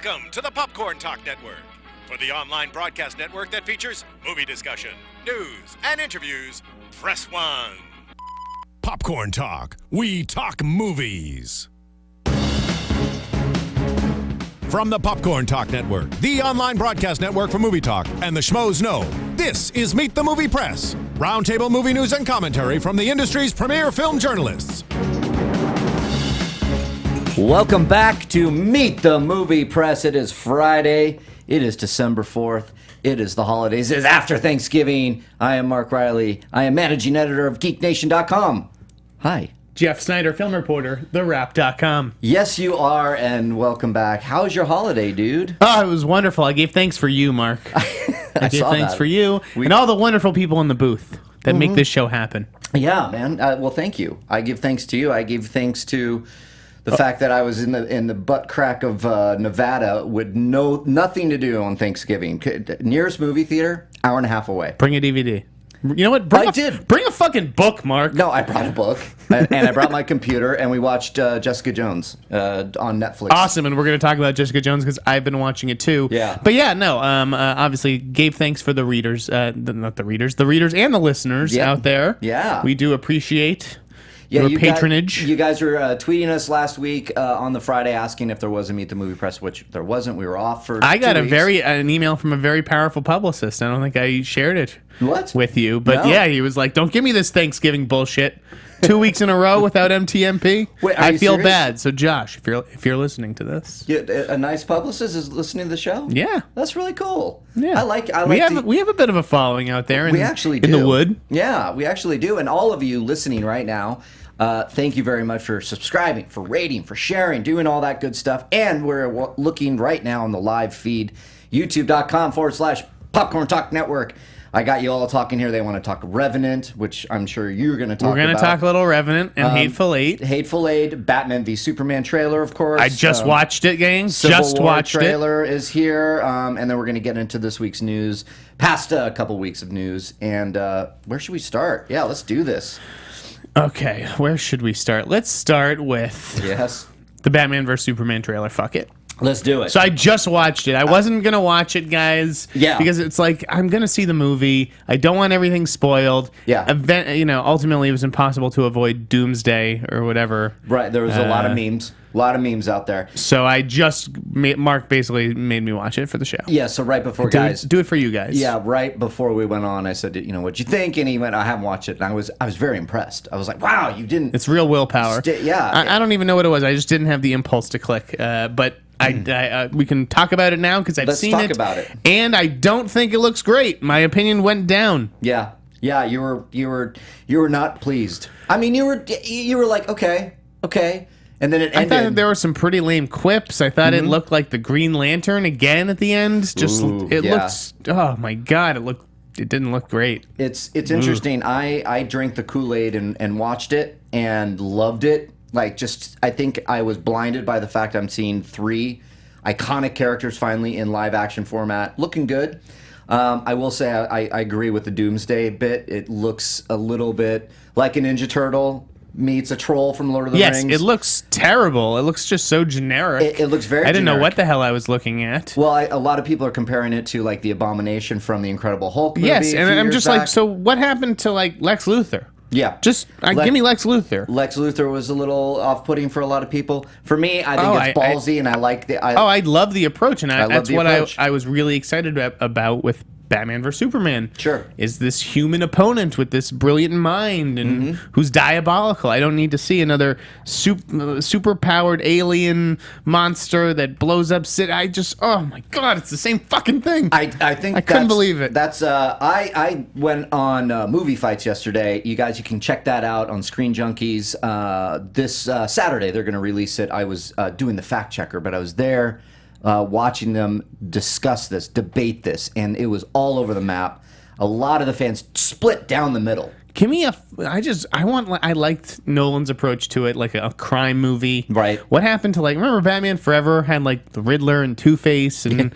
Welcome to the Popcorn Talk Network, for the online broadcast network that features movie discussion, news, and interviews. Press 1. Popcorn Talk. We talk movies. From the Popcorn Talk Network, the online broadcast network for movie talk, and the schmoes know, this is Meet the Movie Press. Roundtable movie news and commentary from the industry's premier film journalists. Welcome back to Meet the Movie Press. It is Friday. It is December 4th. It is the holidays. It is after Thanksgiving. I am Mark Reilly. I am managing editor of GeekNation.com. Hi. Jeff Sneider, film reporter, TheWrap.com. Yes, you are, and welcome back. How's your holiday, dude? Oh, it was wonderful. I gave thanks for you, Mark. I gave thanks for you and all the wonderful people in the booth that make this show happen. Yeah, man. Well, thank you. I give thanks to you. I give thanks to the fact that I was in the butt crack of Nevada with nothing to do on Thanksgiving. Nearest movie theater, hour and a half away. Bring a DVD. You know what? I did. Bring a fucking book, Mark. No, I brought a book, and I brought my computer, and we watched Jessica Jones on Netflix. Awesome, and we're going to talk about Jessica Jones because I've been watching it too. Yeah. But yeah, no, obviously gave thanks for the readers, the readers and the listeners out there. Yeah. We do appreciate your patronage. You guys were tweeting us last week on the Friday asking if there was a Meet the Movie Press, which there wasn't. We were off for I got 2 weeks. an email from a very powerful publicist. I don't think I shared it with you. But No. yeah, he was like, don't give me this Thanksgiving bullshit. 2 weeks in a row without MTMP. Wait, are I you feel serious? bad. So Josh, if you're listening to this. Yeah, a nice publicist is listening to the show? Yeah. That's really cool. Yeah. I like we have a bit of a following out there We actually do. in the wood. Yeah, we actually do. And all of you listening right now, thank you very much for subscribing, for rating, for sharing, doing all that good stuff. And we're looking right now on the live feed, youtube.com/Popcorn Talk Network. I got you all talking here. They want to talk Revenant, which I'm sure you're going to talk about. We're going to talk a little Revenant and Hateful Eight. Hateful Eight, Batman v Superman trailer, of course. I just watched it, gang. Civil Just War watched trailer is here, and then we're going to get into this week's news, past a couple weeks of news, and where should we start? Yeah, let's do this. Okay, where should we start? Let's start with the Batman vs Superman trailer. Fuck it. Let's do it. So I just watched it. I wasn't going to watch it, guys. Yeah. Because it's like, I'm going to see the movie. I don't want everything spoiled. Yeah. Ultimately, it was impossible to avoid Doomsday or whatever. Right, there was a lot of memes. A lot of memes out there. So I just, Mark basically made me watch it for the show. Yeah, so right before, Do it for you guys. Yeah, right before we went on, I said, what'd you think? And he went, I haven't watched it. And I was very impressed. I was like, wow, you didn't. It's real willpower. I don't even know what it was. I just didn't have the impulse to click. But we can talk about it now because I've seen it. Let's talk about it. And I don't think it looks great. My opinion went down. Yeah, you were not pleased. I mean, you were like, okay, and then it ended. I thought there were some pretty lame quips. I thought it looked like the Green Lantern again at the end. Looks. Oh my god! It didn't look great. It's interesting. I drank the Kool-Aid and watched it and loved it. I think I was blinded by the fact I'm seeing 3 iconic characters finally in live action format, looking good. I will say I agree with the Doomsday bit. It looks a little bit like a Ninja Turtle meets a troll from Lord of the Rings. Yes, it looks terrible. It looks just so generic. It looks very I didn't generic. know what the hell I was looking at. Well, a lot of people are comparing it to like the Abomination from the Incredible Hulk movie. Yes, and I'm just like, so what happened to like Lex Luthor? Yeah. Just give me Lex Luthor. Lex Luthor was a little off-putting for a lot of people. For me, I think it's ballsy, and I like the... I love the approach, and that's what approach. I was really excited about with Batman vs Superman. Sure. Is this human opponent with this brilliant mind and who's diabolical. I don't need to see another super-powered alien monster that blows up oh my god, it's the same fucking thing. I think I couldn't believe it. That's I went on Movie Fights yesterday. You guys, you can check that out on Screen Junkies. This Saturday they're going to release it. I was doing the fact checker, but I was there watching them discuss this, debate this, and it was all over the map. A lot of the fans split down the middle. Give me I liked Nolan's approach to it, like a crime movie. Right. What happened to remember Batman Forever had like the Riddler and Two-Face and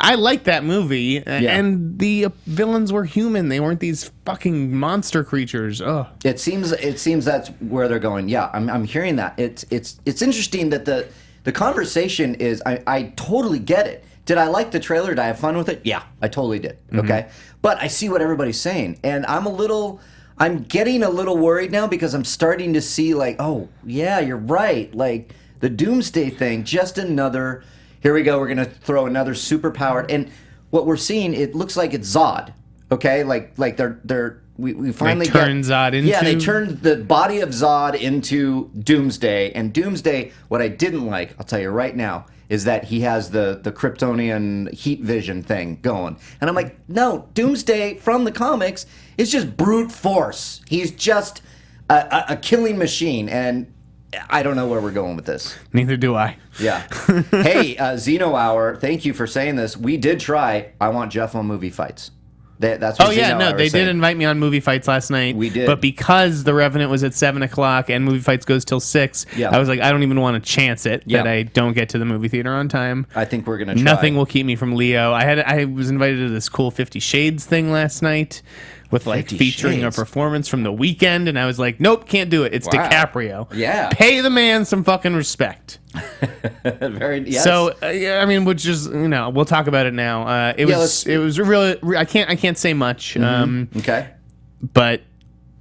I liked that movie, and the villains were human. They weren't these fucking monster creatures. Oh. It seems that's where they're going. Yeah, I'm hearing that. It's interesting that the the conversation is, I totally get it. Did I like the trailer? Did I have fun with it? Yeah, I totally did. Okay. But I see what everybody's saying. And I'm getting a little worried now because I'm starting to see like, oh, yeah, you're right. Like the Doomsday thing, just another, here we go, we're going to throw another superpowered. And what we're seeing, it looks like it's Zod. Okay? Like we finally turned Zod into... Yeah, they turned the body of Zod into Doomsday. And Doomsday, what I didn't like, I'll tell you right now, is that he has the Kryptonian heat vision thing going. And I'm like, no, Doomsday from the comics is just brute force. He's just a killing machine. And I don't know where we're going with this. Neither do I. Yeah. Hey, Xeno Hour, thank you for saying this. We did try I Want Jeff on Movie Fights. That's what Xeno Hour they saying. did invite me on Movie Fights last night. We did. But because The Revenant was at 7 o'clock and Movie Fights goes till 6, Yeah. I was like, I don't even want to chance it that I don't get to the movie theater on time. I think we're going to try. Nothing will keep me from Leo. I was invited to this cool 50 Shades thing last night with like 50 featuring Shades. a performance from The Weeknd, and I was like, nope, can't do it. It's Wow. DiCaprio. Yeah. Pay the man some fucking respect. Yes. So yeah, I mean, which is, we'll talk about it now. It was really, I can't say much. Okay. But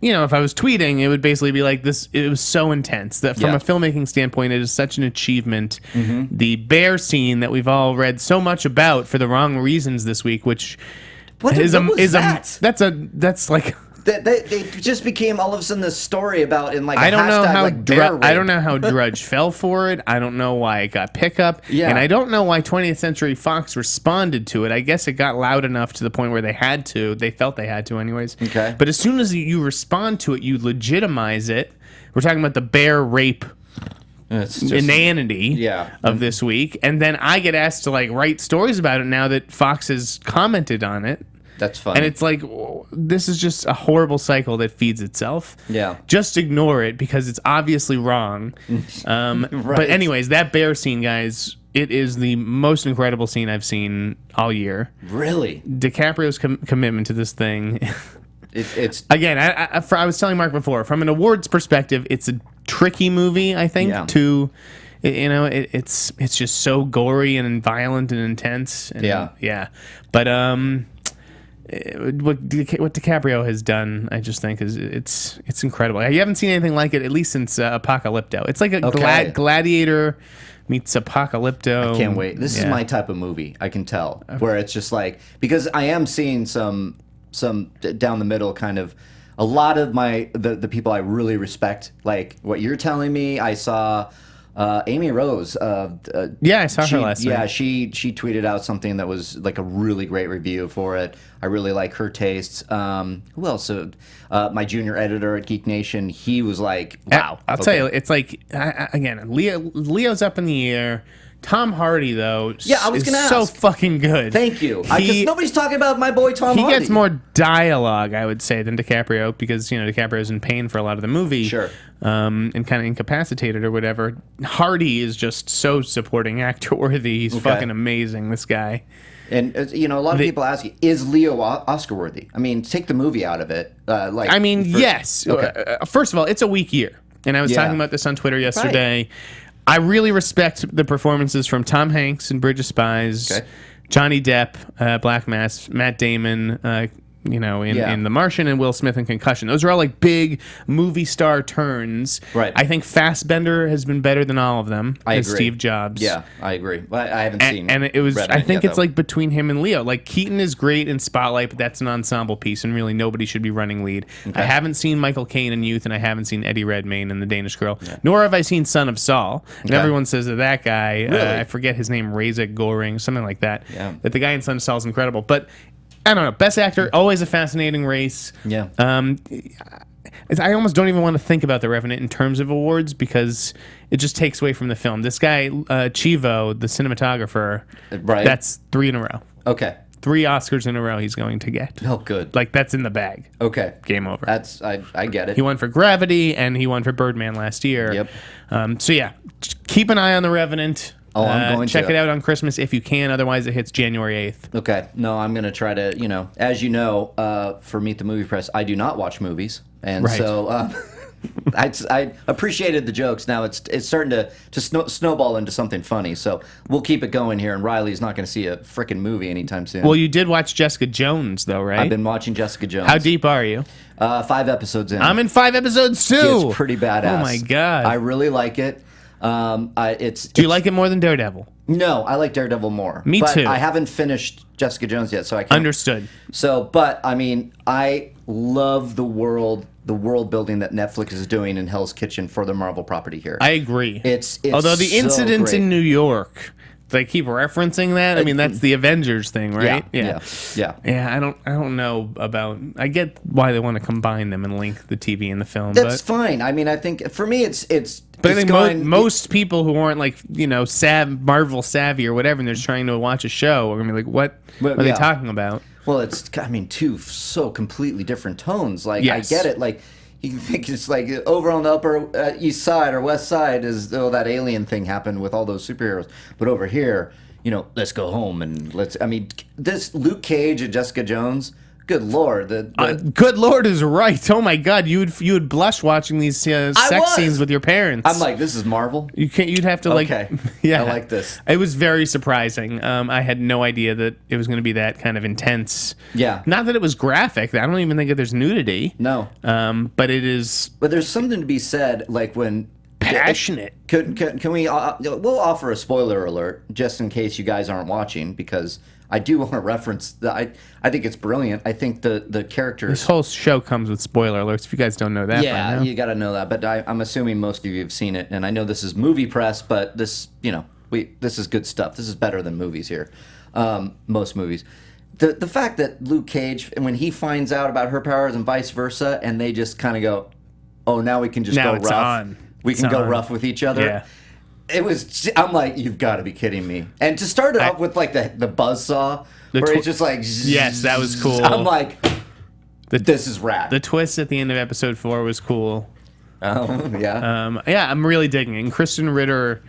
if I was tweeting, it would basically be like this. It was so intense that from a filmmaking standpoint, it is such an achievement. The bear scene that we've all read so much about for the wrong reasons this week, which What was that? That's like. They just became all of a sudden this story about in like a I don't know hashtag how like bear rape. I don't know how Drudge fell for it. I don't know why it got pickup. Yeah. And I don't know why 20th Century Fox responded to it. I guess it got loud enough to the point where they had to. They felt they had to anyways. Okay. But as soon as you respond to it, you legitimize it. We're talking about the bear rape It's just, inanity Yeah. of this week. And then I get asked to like write stories about it now that Fox has commented on it. That's fun. And it's like, this is just a horrible cycle that feeds itself. Yeah. Just ignore it because it's obviously wrong. But anyways, that bear scene, guys, it is the most incredible scene I've seen all year. Really? DiCaprio's commitment to this thing. It's Again, I was telling Mark before, from an awards perspective, it's a tricky movie, I think, to... it's just so gory and violent and intense. And, yeah. But what DiCaprio has done, I just think it's incredible. You haven't seen anything like it, at least since Apocalypto. It's like a Gladiator meets Apocalypto. I can't wait. This is my type of movie. I can tell where it's just like, because I am seeing some down the middle kind of. A lot of the people I really respect, like what you're telling me. I saw Amy Rose. I saw her last night. Yeah, she tweeted out something that was like a really great review for it. I really like her tastes. Who else? My junior editor at Geek Nation, he was like, wow. I'll tell you, it's like, again, Leo's up in the air. Tom Hardy, though, I was gonna so ask. Fucking good. Thank you. Because nobody's talking about my boy Tom Hardy. He gets more dialogue, I would say, than DiCaprio, because DiCaprio's in pain for a lot of the movie, sure, and kind of incapacitated or whatever. Hardy is just so supporting actor worthy. He's fucking amazing. This guy. And a lot of people ask you, is Leo Oscar worthy? I mean, take the movie out of it. Yes. Okay. First of all, it's a weak year, and I was talking about this on Twitter yesterday. Right. I really respect the performances from Tom Hanks in Bridge of Spies, Johnny Depp, Black Mass, Matt Damon, in The Martian, and Will Smith in Concussion. Those are all like big movie star turns. Right. I think Fassbender has been better than all of them. I agree. Steve Jobs. Yeah, I agree. But I haven't seen. And it was. I think yet, it's like between him and Leo. Like Keaton is great in Spotlight, but that's an ensemble piece, and really nobody should be running lead. Okay. I haven't seen Michael Caine in Youth, and I haven't seen Eddie Redmayne in The Danish Girl. Yeah. Nor have I seen Son of Saul. And everyone says that guy. Really? I forget his name. Razik Goring, something like that. Yeah. That the guy in Son of Saul is incredible, but. I don't know. Best actor, always a fascinating race. Yeah. I almost don't even want to think about The Revenant in terms of awards because it just takes away from the film. This guy, Chivo, the cinematographer, that's 3 in a row. Okay. 3 Oscars in a row he's going to get. Oh, good. Like, that's in the bag. Okay. Game over. I get it. He won for Gravity, and he won for Birdman last year. Yep. Keep an eye on The Revenant. I'm going to. Check it out on Christmas if you can. Otherwise, it hits January 8th. Okay. No, I'm going to try to, as you know, for Meet the Movie Press, I do not watch movies. And so I appreciated the jokes. Now it's starting to snowball into something funny. So we'll keep it going here. And Riley's not going to see a frickin' movie anytime soon. Well, you did watch Jessica Jones, though, right? I've been watching Jessica Jones. How deep are you? 5 episodes in. I'm in 5 episodes too. It's pretty badass. Oh my god! I really like it. Do you like it more than Daredevil? No, I like Daredevil more. Me but too. I haven't finished Jessica Jones yet, so I can't. Understood. So, but I mean, I love the world building that Netflix is doing in Hell's Kitchen for the Marvel property here. I agree. It's although the so incidents great. in New York, they keep referencing that. I mean, that's the Avengers thing, right? Yeah. Yeah, I don't know about. I get why they want to combine them and link the TV and the film. That's but, fine. I mean, I think for me, it's. But I it's think most people who aren't like Marvel savvy or whatever, and they're just trying to watch a show, are gonna be like, "What are they talking about?" Well, I mean, two so completely different tones. Like, Yes. I get it. Like, you can think it's like over on the upper east side or west side is that alien thing happened with all those superheroes. But over here, let's go home and I mean, this Luke Cage and Jessica Jones. Good Lord. Good Lord is right. Oh my God, you would blush watching these sex scenes with your parents. I'm like, this is Marvel. You'd have to Okay. Yeah, I like this. It was very surprising. I had no idea that it was going to be that kind of intense. Yeah. Not that it was graphic. I don't even think that there's nudity. No. But it is. But there's something to be said, like when passionate. Can we? We'll offer a spoiler alert just in case you guys aren't watching, because I do want to reference I think it's brilliant. I think the characters. This whole show comes with spoiler alerts. If you guys don't know that, Yeah, by now. you got to know that. But I'm assuming most of you have seen it, and I know this is movie press, but this this is good stuff. This is better than movies here. Most movies. The fact that Luke Cage, and when he finds out about her powers and vice versa, and they just kind of go, "Oh, now we can just Now go it's rough. on. We It's can go on." rough with each other." Yeah. It was. I'm like, you've got to be kidding me. And to start it off with like the buzzsaw, where it's just like, yes, that was cool. I'm like, this is rad. The twist at the end of episode 4 was cool. Oh yeah. Yeah, I'm really digging it. And Kristen Ritter.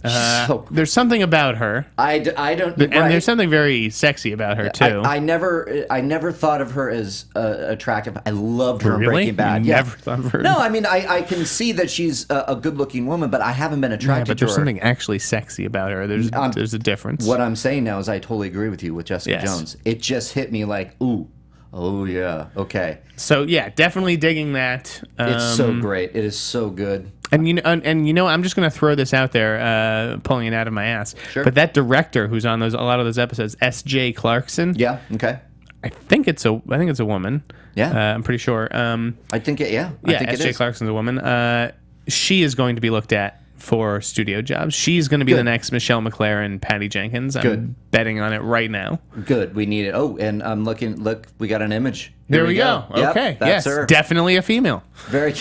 So There's something about her, I don't. and there's something very sexy about her too. I never thought of her as attractive. I loved her in Really? Breaking Bad. You Yeah. never thought of her? No, I mean I can see that she's a good-looking woman, but I haven't been Yeah, attracted but to there's her. something actually sexy about her. There's a difference. What I'm saying now is I totally agree with you with Jessica Yes. Jones. It just hit me like, ooh, oh yeah, okay. So yeah, definitely digging that. It's so great. It is so good. And I'm just gonna throw this out there, pulling it out of my ass. Sure. But that director who's on a lot of those episodes, S.J. Clarkson. Yeah. Okay. I think it's a woman. Yeah. I'm pretty sure. I think it. Yeah. I Yeah, think it S.J. is. Clarkson's a woman. She is going to be looked at for studio jobs. She's going to be the Good. next Michelle McLaren, Patty Jenkins. I'm Good. betting on it right now. Good. We need it. Oh, and I'm looking. Look, we got an image. Here There we go. Yep, Okay. that's yes. her. Definitely a female. Very.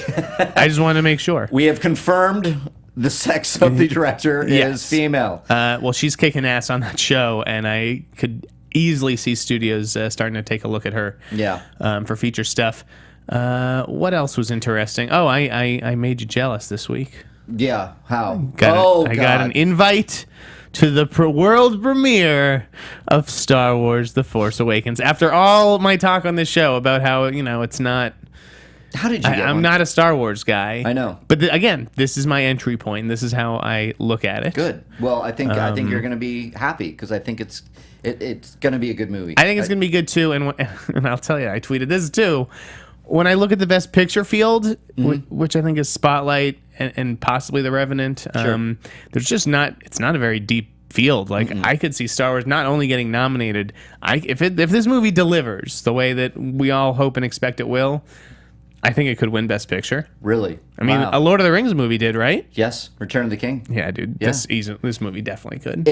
I just wanted to make sure. We have confirmed the sex of the director Yes. is female. Well, she's kicking ass on that show, and I could easily see studios starting to take a look at her. Yeah. For feature stuff. What else was interesting? Oh, I made you jealous this week. Yeah. How? I got an invite to the world premiere of Star Wars: The Force Awakens. After all my talk on this show about how it's not. How did you get I'm one? not a Star Wars guy. I know. But again, this is my entry point. This is how I look at it. Good. Well, I think you're going to be happy because I think it's going to be a good movie. I think it's going to be good too. And I'll tell you, I tweeted this too. When I look at the Best Picture field, which I think is Spotlight and possibly The Revenant, there's just not. It's not a very deep field. Like I could see Star Wars not only getting nominated. If this movie delivers the way that we all hope and expect it will, I think it could win Best Picture. Really? I mean, Wow. a Lord of the Rings movie did, right? Yes. Return of the King. Yeah, dude. Yeah. This movie definitely could.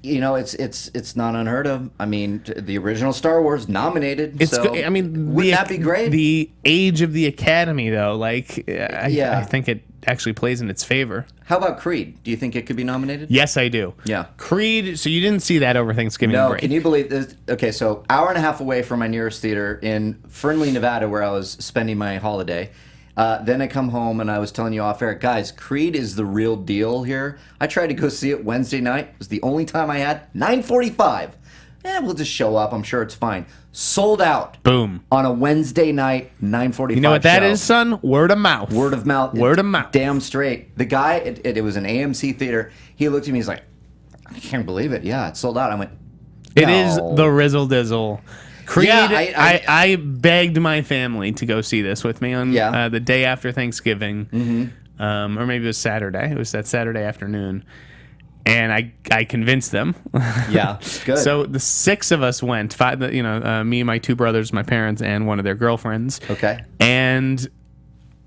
It's not unheard of. I mean, the original Star Wars nominated. It's so good. I mean, wouldn't that be great? The age of the Academy, though, like, Yeah. I think it actually plays in its favor. How about Creed? Do you think it could be nominated? Yes, I do. Yeah. Creed. So you didn't see that over Thanksgiving No, break? can you believe this? Okay, so hour and a half away from my nearest theater in Fernley, Nevada, where I was spending my holiday. Then I come home and I was telling you off air, guys, Creed is the real deal here. I tried to go see it Wednesday night. It was the only time I had. 9:45. We'll just show up. I'm sure it's fine. sold out. Boom. On a Wednesday night, 9:45. You know what that show. is, son? Word of mouth. Word of mouth. Word of mouth. Damn straight. The guy, it was an AMC theater. He looked at me. He's like, I can't believe it. Yeah, it's sold out. I went, no. It is the Rizzle Dizzle. Creed, Yeah, I begged my family to go see this with me on the day after Thanksgiving. Mm-hmm. Or maybe it was Saturday. It was that Saturday afternoon. And I convinced them. Yeah, good. So the 6 of us went. 5, me, my 2 brothers, my parents, and one of their girlfriends. Okay. And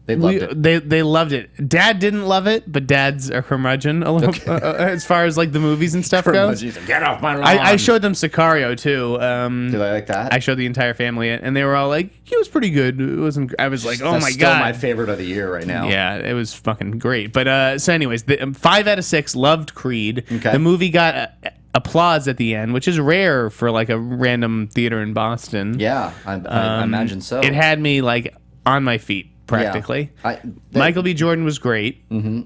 They loved it. They loved it. Dad didn't love it, but Dad's a curmudgeon a little as far as like the movies and stuff goes. Get off my lawn. I showed them Sicario too. Do I like that? I showed the entire family it, and they were all like, "It was pretty good." It wasn't. I was like, "Oh That's my still god!" my favorite of the year right now. Yeah, it was fucking great. But so, anyways, 5 out of 6 loved Creed. Okay. The movie got applause at the end, which is rare for like a random theater in Boston. Yeah, I imagine so. It had me like on my feet practically. Yeah. Michael B. Jordan was great. Mm-hmm.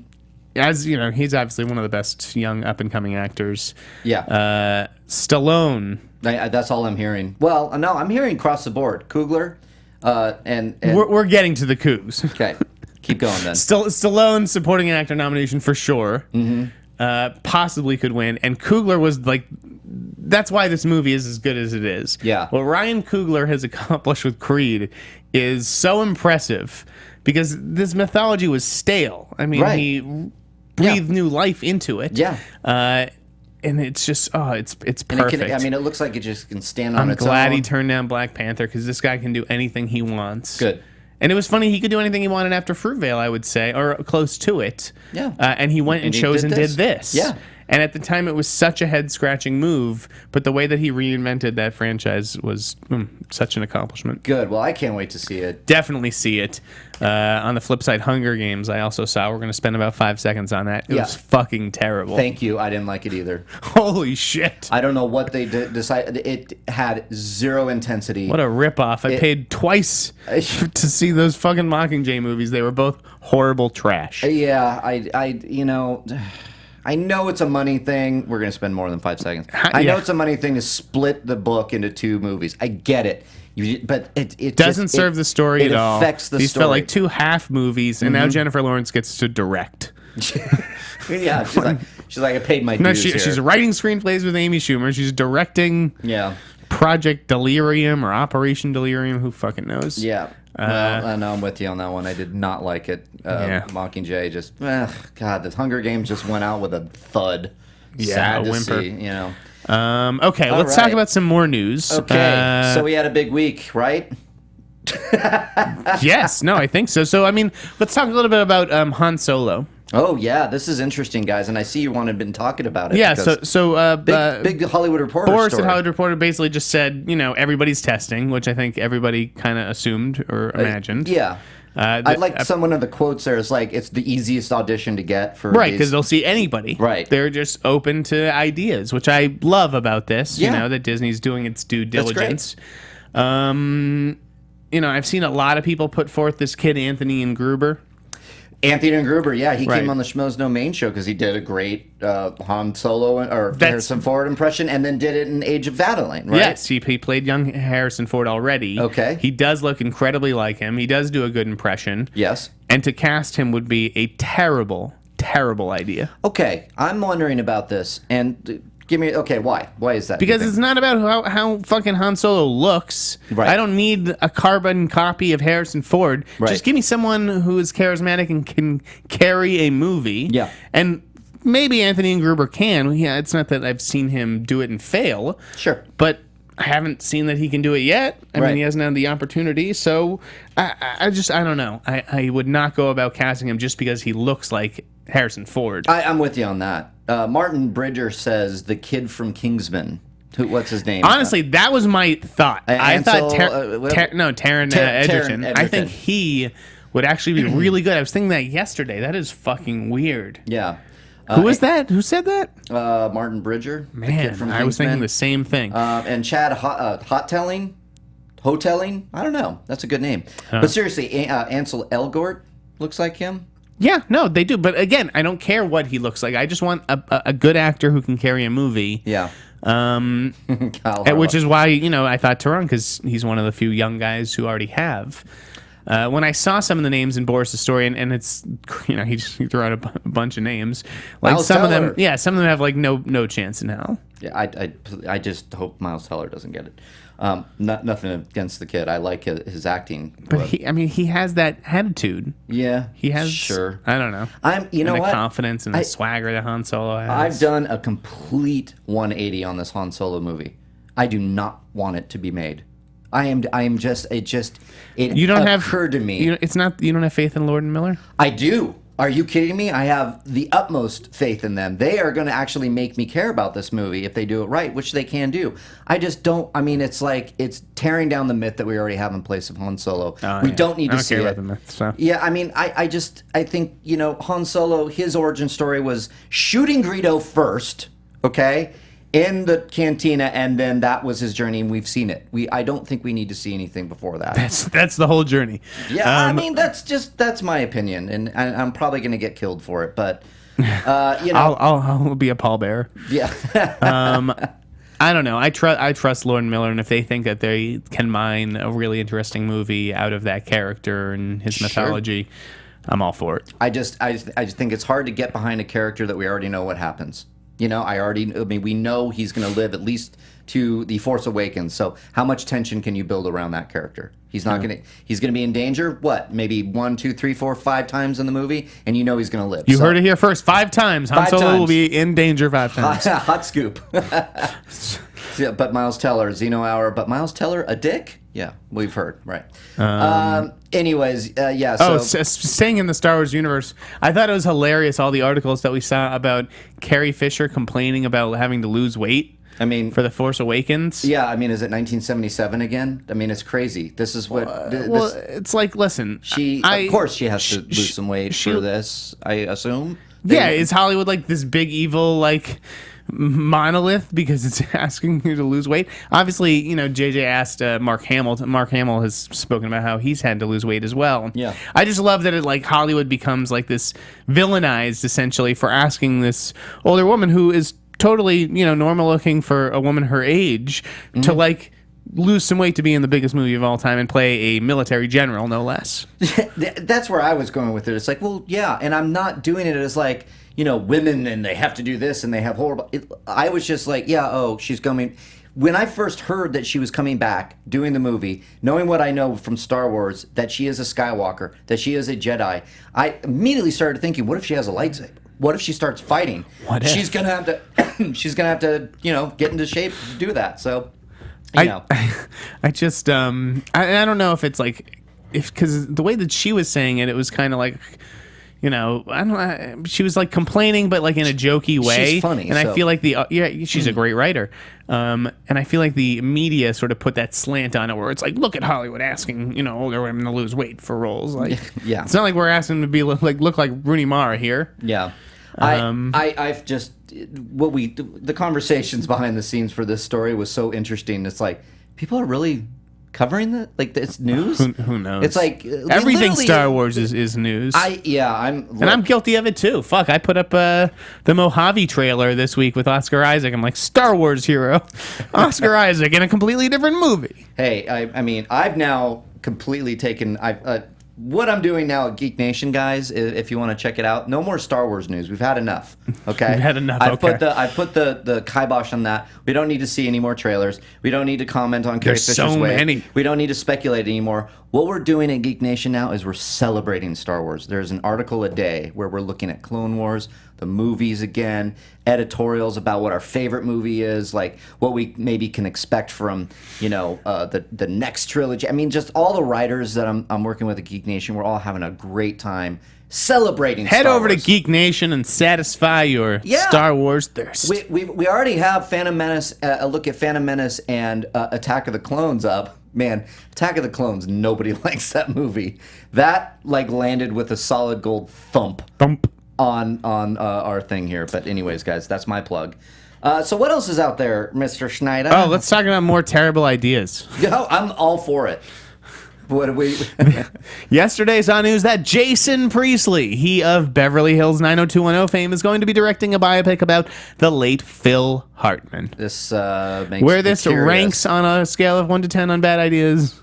As you know, he's obviously one of the best young up and coming actors. Yeah. Stallone. That's all I'm hearing. Well, no, I'm hearing across the board. Coogler, and We're getting to the Cougs. okay, keep going then. Stallone supporting actor nomination for sure. Mm-hmm. Possibly could win, and Coogler was like. That's why this movie is as good as it is. Yeah. What Ryan Coogler has accomplished with Creed is so impressive because this mythology was stale. I mean, Right. he breathed new life into it. Yeah. And it's just, it's And perfect. it looks like it just can stand on I'm its glad own. he turned down Black Panther because this guy can do anything he wants. Good. And it was funny, he could do anything he wanted after Fruitvale, I would say, or close to it. Yeah. And he went and he chose did and this. did this. Yeah. And at the time, it was such a head-scratching move, but the way that he reinvented that franchise was such an accomplishment. Good. Well, I can't wait to see it. Definitely see it. On the flip side, Hunger Games, I also saw. We're going to spend about 5 seconds on that. It was fucking terrible. Thank you. I didn't like it either. Holy shit. I don't know what they decided. It had zero intensity. What a ripoff. I paid twice to see those fucking Mockingjay movies. They were both horrible trash. Yeah, I know it's a money thing. We're going to spend more than 5 seconds. I know it's a money thing to split the book into 2 movies. I get it. But it doesn't serve the story at all. It affects the These story. felt like 2 half movies, and now Jennifer Lawrence gets to direct. Yeah, she's like, I paid my No, dues here. she's writing screenplays with Amy Schumer. She's directing Project Delirium or Operation Delirium. Who fucking knows? Yeah. Well, I know I'm with you on that one. I did not like it. Mockingjay just, God, the Hunger Games just went out with a thud. Yeah, Sad a to whimper. see, you know. Okay, let's talk about some more news. Okay, so we had a big week, right? Yes, no, I think so. So, I mean, let's talk a little bit about Han Solo. Oh yeah, this is interesting, guys, and I see you wanted been talking about it. Yeah, because big Hollywood Reporter Boris story. at Hollywood Reporter basically just said, everybody's testing, which I think everybody kind of assumed or imagined. Yeah. I like some of the quotes there. It's like it's the easiest audition to get for right, because they'll see anybody. Right, they're just open to ideas, which I love about this. Yeah. That Disney's doing its due diligence. That's great. I've seen a lot of people put forth this kid Anthony and Gruber. Anthony and Gruber, yeah, he Right. came on the Schmoes No Main show because he did a great Han Solo or Harrison Ford impression, and then did it in Age of Adeline, right? Yes, he played young Harrison Ford already. Okay. He does look incredibly like him. He does do a good impression. Yes. And to cast him would be a terrible, terrible idea. Okay, I'm wondering about this, and give me why? Why is that? Because it's not about how fucking Han Solo looks. Right. I don't need a carbon copy of Harrison Ford. Right. Just give me someone who is charismatic and can carry a movie. Yeah. And maybe Anthony and Gruber can. Yeah, it's not that I've seen him do it and fail. Sure. But I haven't seen that he can do it yet. I Right. mean, he hasn't had the opportunity. So I don't know. I would not go about casting him just because he looks like Harrison Ford. I'm with you on that. Martin Bridger says the kid from Kingsman. What's his name? Honestly, that was my thought. I thought Taron Egerton. I think he would actually be really good. I was thinking that yesterday. That is fucking weird. Yeah. Who is that? Who said that? Martin Bridger. The Man, kid from I was thinking Kingsman. the same thing. And Chad Hoteling? I don't know. That's a good name. But seriously, Ansel Elgort looks like him. Yeah, no, they do. But again, I don't care what he looks like. I just want a good actor who can carry a movie. Yeah. Which is why, I thought Turan, because he's one of the few young guys who already have. When I saw some of the names in Boris' story, and it's, he threw out a bunch of names. Like Miles some Teller. of them, some of them have like no chance in hell. Yeah, I just hope Miles Teller doesn't get it. Nothing against the kid. I like his acting. But he has that attitude. Yeah, He has, sure. I don't know. The confidence and the swagger that Han Solo has. I've done a complete 180 on this Han Solo movie. I do not want it to be made. It occurred to me. You don't have faith in Lord and Miller? I do. Are you kidding me? I have the utmost faith in them. They are going to actually make me care about this movie if they do it right, which they can do. I just don't. I mean, it's like it's tearing down the myth that we already have in place of Han Solo. We don't need to see it. About the myth, so. Yeah, I mean, I think Han Solo, his origin story was shooting Greedo first, okay, in the cantina, and then that was his journey, and we've seen it. I don't think we need to see anything before that. That's the whole journey. Yeah, I mean, that's my opinion, and I'm probably going to get killed for it, but I'll be a pallbearer. Yeah. I don't know. I trust Lord and Miller, and if they think that they can mine a really interesting movie out of that character and his mythology, I'm all for it. I just think it's hard to get behind a character that we already know what happens. We know he's going to live at least to The Force Awakens. So how much tension can you build around that character? He's going to be in danger. What? Maybe 1, 2, 3, 4, 5 times in the movie, and he's going to live. You heard it here first. 5 times. Han Solo will be in danger 5 times. Hot scoop. Yeah, but Miles Teller, Xeno Hour. But Miles Teller, a dick? Yeah, we've heard. Right. Anyways, yeah. So. Staying in the Star Wars universe, I thought it was hilarious, all the articles that we saw about Carrie Fisher complaining about having to lose weight. I mean, for The Force Awakens. Yeah, I mean, is it 1977 again? I mean, it's crazy. This is what. Well, it's like, listen. Of course, she has to lose some weight for this. I assume. Is Hollywood like this big evil monolith because it's asking you to lose weight? Obviously, JJ asked Mark Hamill. Mark Hamill has spoken about how he's had to lose weight as well. Yeah. I just love that Hollywood becomes like this villainized essentially for asking this older woman who is totally normal looking for a woman her age to lose some weight to be in the biggest movie of all time and play a military general, no less. That's where I was going with it. It's like, well, yeah, and I'm not doing it as like, women and they have to do this and they have horrible. I was just like, yeah, she's coming. When I first heard that she was coming back doing the movie, knowing what I know from Star Wars, that she is a Skywalker, that she is a Jedi, I immediately started thinking, what if she has a lightsaber? What if she starts fighting? What if? She's gonna have to, get into shape to do that. So, I just I don't know if it's because the way that she was saying it, it was kind of like. I don't know. She was complaining, but in a jokey way. She's funny, and I feel like she's a great writer. And I feel like the media sort of put that slant on it, where it's like, look at Hollywood asking older women to lose weight for roles. Yeah, it's not like we're asking them to be look like Rooney Mara here. Yeah, I've just the conversations behind the scenes for this story was so interesting. It's like people are really covering that, it's news. Who knows? It's like everything Star Wars is news. I'm guilty of it too. Fuck, I put up the Mojave trailer this week with Oscar Isaac. I'm like, Star Wars hero, Oscar Isaac in a completely different movie. Hey, I mean, I've now completely taken. What I'm doing now at Geek Nation, guys, if you want to check it out, no more Star Wars news. We've had enough. Okay, we've had enough. I put the kibosh on that. We don't need to see any more trailers. We don't need to comment on Carrie Fisher's so way. many. We don't need to speculate anymore. What we're doing at Geek Nation now is we're celebrating Star Wars. There's an article a day where we're looking at Clone Wars, the movies again, editorials about what our favorite movie is, like what we maybe can expect from, the next trilogy. I mean, just all the writers that I'm working with at Geek Nation, we're all having a great time celebrating Head Star over Wars. to Geek Nation and satisfy your Star Wars thirst. We already have Phantom Menace, a look at Phantom Menace and Attack of the Clones up. Man, Attack of the Clones, nobody likes that movie. That landed with a solid gold thump. On our thing here. But anyways, guys, that's my plug. So what else is out there, Mr. Sneider? Oh, let's talk about more terrible ideas. I'm all for it. What do we? Yesterday saw news that Jason Priestley, he of Beverly Hills 90210 fame, is going to be directing a biopic about the late Phil Hartman. This makes Where me this curious. ranks on a scale of 1 to 10 on bad ideas.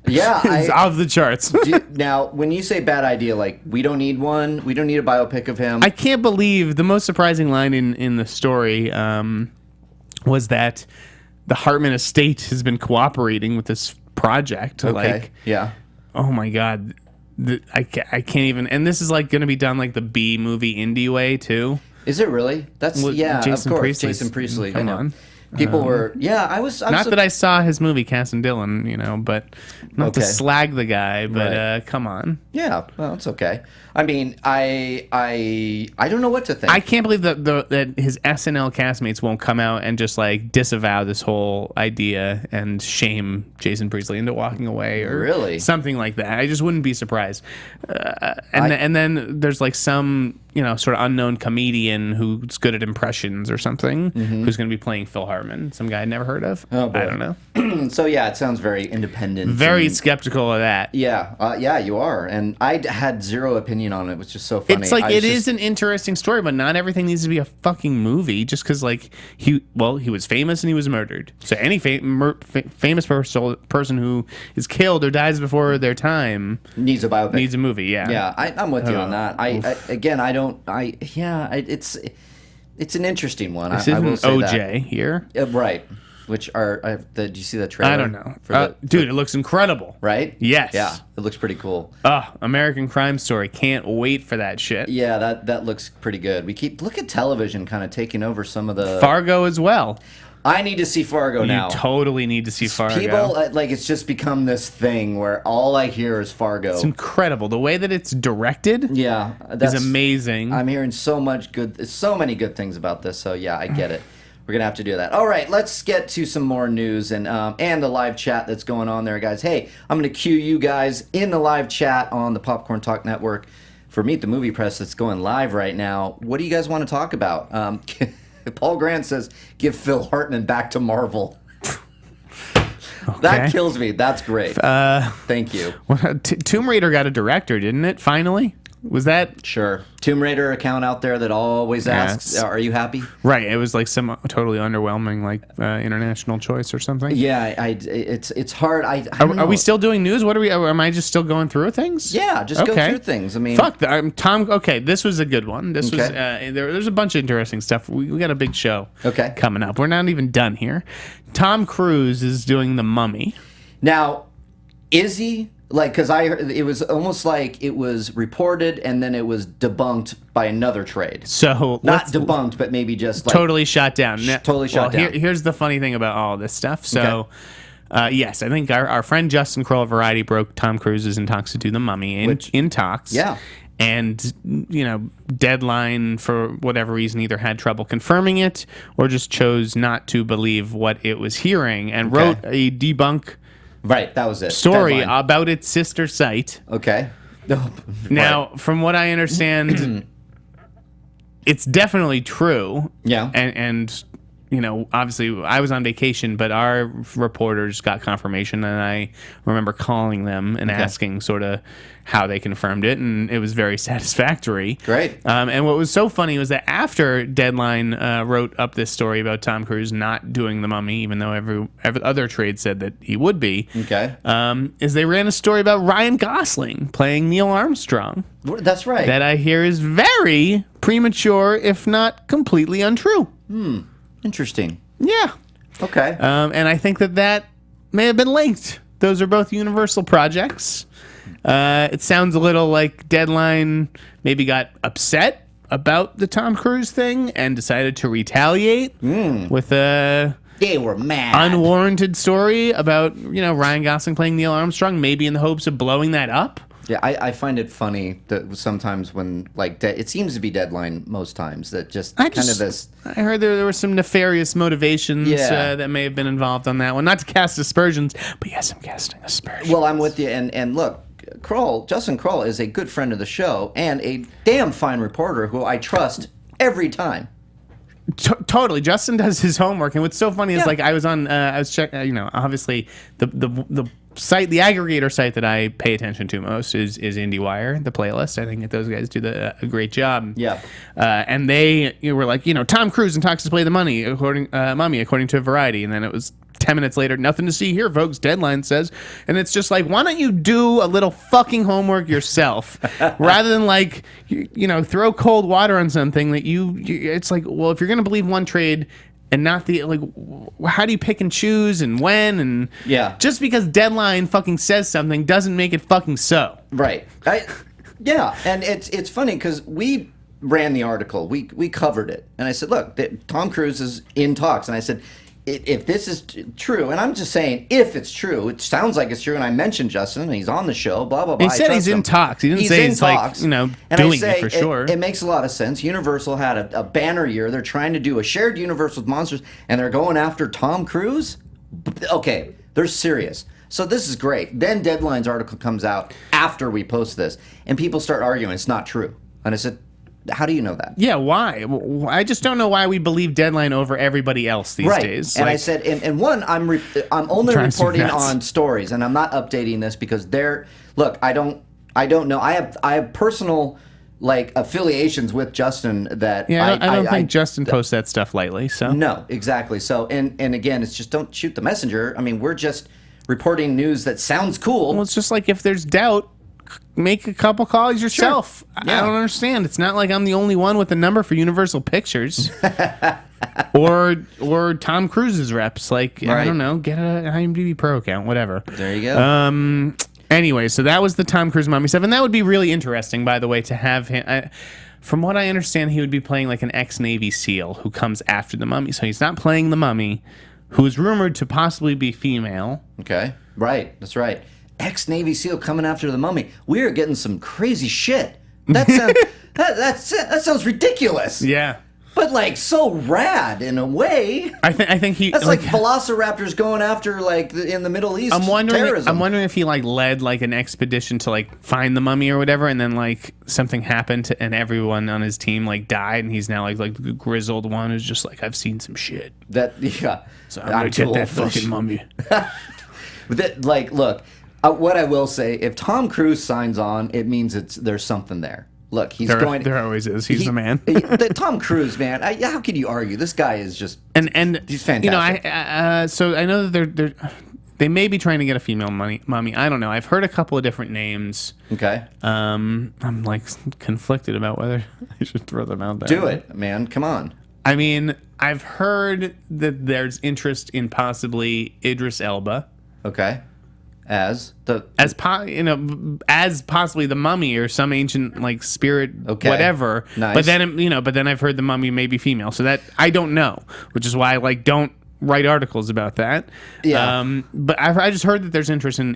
Yeah, Is off the charts. now, when you say bad idea, like we don't need one, we don't need a biopic of him. I can't believe the most surprising line in the story was that the Hartman estate has been cooperating with this project. Okay. Like, yeah. oh my God. I can't even. And this is like going to be done like the B movie indie way too. Is it really? That's Well, yeah. Jason of course, Priestley's- Jason Priestley. come I know. on. People were. Yeah, I was. Not that I saw his movie Cass and Dillon, but not to Okay. slag the guy, but Right. come on. Yeah, well, it's okay. I mean, I don't know what to think. I can't believe that his SNL castmates won't come out and just like disavow this whole idea and shame Jason Priestley into walking away or Really? something like that. I just wouldn't be surprised. And then there's like some sort of unknown comedian who's good at impressions or something who's going to be playing Phil Hartman, some guy I'd never heard of. Oh, boy. I don't know. So yeah, it sounds very independent. Very and- skeptical of that. yeah, you are, and I had zero opinion on it, which is so funny. It's like I it was is just- an interesting story, but not everything needs to be a fucking movie. Just because, like, he was famous and he was murdered. So any famous person who is killed or dies before their time needs a biopic. needs a movie. Yeah. Yeah, I'm with you on that. It's an interesting one. This I will isn't say OJ here. that. Right. Which did you see that trailer? I don't know. Dude, it looks incredible. Right? Yes. Yeah, it looks pretty cool. American Crime Story. Can't wait for that shit. Yeah, that looks pretty good. Look at television kind of taking over some of the. Fargo as well. I need to see Fargo now. You totally need to see Fargo. People it's just become this thing where all I hear is Fargo. It's incredible. The way that it's directed Yeah, is amazing. I'm hearing so many good things about this. So yeah, I get it. We're gonna have to do that. All right, let's get to some more news and the live chat that's going on there, guys. Hey, I'm gonna cue you guys in the live chat on the Popcorn Talk Network for Meet the Movie Press that's going live right now. What do you guys want to talk about? Paul Grant says, "Give Phil Hartman back to Marvel." That kills me. That's great. Thank you. Tomb Raider got a director, didn't it? Finally, was that Sure. Tomb Raider account out there that always asks, Yes. "Are you happy?" right? It was like some totally underwhelming, like international choice or something. Yeah, it's hard. I don't know. Are we still doing news? What are we? Am I just still going through things? Yeah, just go through things. I mean, fuck. Tom. Okay, this was a good one. This was. Okay. There's a bunch of interesting stuff. We got a big show. Okay. Coming up. We're not even done here. Tom Cruise is doing The Mummy. Now, is he like? Because it was almost like it was reported and then it was debunked by another trade. So Not debunked, but maybe just like totally shot down. totally shot down. Here's the funny thing about all this stuff. So, yes, I think our friend Justin Kroll of Variety broke Tom Cruise's in talks to do The Mummy in talks. Yeah. And, Deadline, for whatever reason, either had trouble confirming it or just chose not to believe what it was hearing and wrote a debunk Right, that was it. story Deadline. about its sister site. Okay. Now, from what I understand, it's definitely true. Yeah. And obviously I was on vacation, but our reporters got confirmation, and I remember calling them and asking sort of how they confirmed it, and it was very satisfactory. Great. And what was so funny was that after Deadline wrote up this story about Tom Cruise not doing The Mummy, even though every other trade said that he would be, Okay. is they ran a story about Ryan Gosling playing Neil Armstrong That's right. that I hear is very premature, if not completely untrue. Interesting. Yeah. Okay. And I think that may have been linked. Those are both Universal projects. It sounds a little like Deadline maybe got upset about the Tom Cruise thing and decided to retaliate with a They were mad. unwarranted story about Ryan Gosling playing Neil Armstrong, maybe in the hopes of blowing that up. Yeah, I find it funny that sometimes when it seems to be Deadline most times that just kind of this. I heard there were some nefarious motivations Yeah. that may have been involved on that one. Not to cast aspersions, but yes, I'm casting aspersions. Well, I'm with you, and look, Justin Kroll is a good friend of the show and a damn fine reporter who I trust every time. Totally, Justin does his homework, and what's so funny is Yeah. I was checking. Obviously the the aggregator site that I pay attention to most is IndieWire, the playlist. I think that those guys do a great job. Yeah. And they were like, Tom Cruise and talks to play the mummy according to Variety, and then it was 10 minutes later, nothing to see here, folks. Deadline says, and it's just like, why don't you do a little fucking homework yourself rather than like, throw cold water on something that it's like, well, if you're gonna believe one trade and not the like, how do you pick and choose and when and just because Deadline fucking says something doesn't make it fucking so. Right. Yeah, and it's funny because we ran the article, we covered it, and I said, look, Tom Cruise is in talks, and I said, if this is true, and I'm just saying, if it's true, it sounds like it's true, and I mentioned Justin, and he's on the show, blah, blah, blah. He said he's in talks. He didn't say he's like, doing it for sure. It makes a lot of sense. Universal had a banner year. They're trying to do a shared universe with monsters, and they're going after Tom Cruise? Okay, they're serious. So this is great. Then Deadline's article comes out after we post this, and people start arguing it's not true. And I said, how do you know that? Yeah, why? I just don't know why we believe Deadline over everybody else these days. And I said, and one, I'm only reporting on stories, and I'm not updating this because I don't know. I have personal affiliations with Justin that I don't think Justin posts that stuff lightly. So no, exactly. So and again, it's just don't shoot the messenger. I mean, we're just reporting news that sounds cool. Well, it's just like if there's doubt, make a couple calls yourself. Sure. Yeah. I don't understand. It's not like I'm the only one with the number for Universal Pictures or Tom Cruise's reps. Like, right. I don't know, get an IMDb Pro account, whatever. There you go. Anyway, so that was the Tom Cruise Mummy stuff, and that would be really interesting, by the way, to have him. From what I understand, he would be playing like an ex-Navy SEAL who comes after the Mummy. So he's not playing the Mummy, who is rumored to possibly be female. Okay, right. That's right. Ex-Navy SEAL coming after the Mummy. We are getting some crazy shit. That sounds ridiculous. Yeah, but so rad in a way. I think he. That's like velociraptors going after in the Middle East. Terrorism. I'm wondering if he led an expedition to find the Mummy or whatever, and then something happened and everyone on his team died, and he's now the grizzled one who's just I've seen some shit. So I'm gonna get that fucking Mummy. Look. What I will say, if Tom Cruise signs on, it means there's something there. Look, There always is. He's the man. Tom Cruise, man. How could you argue? This guy is just and he's fantastic. So I know that they may be trying to get a female mummy. I don't know. I've heard a couple of different names. Okay. I'm conflicted about whether I should throw them out there. Do it, man. Come on. I mean, I've heard that there's interest in possibly Idris Elba. Okay. As possibly the Mummy or some ancient spirit, whatever. Nice. But then I've heard the Mummy may be female, so that I don't know, which is why I don't write articles about that. Yeah. But I just heard that there's interest in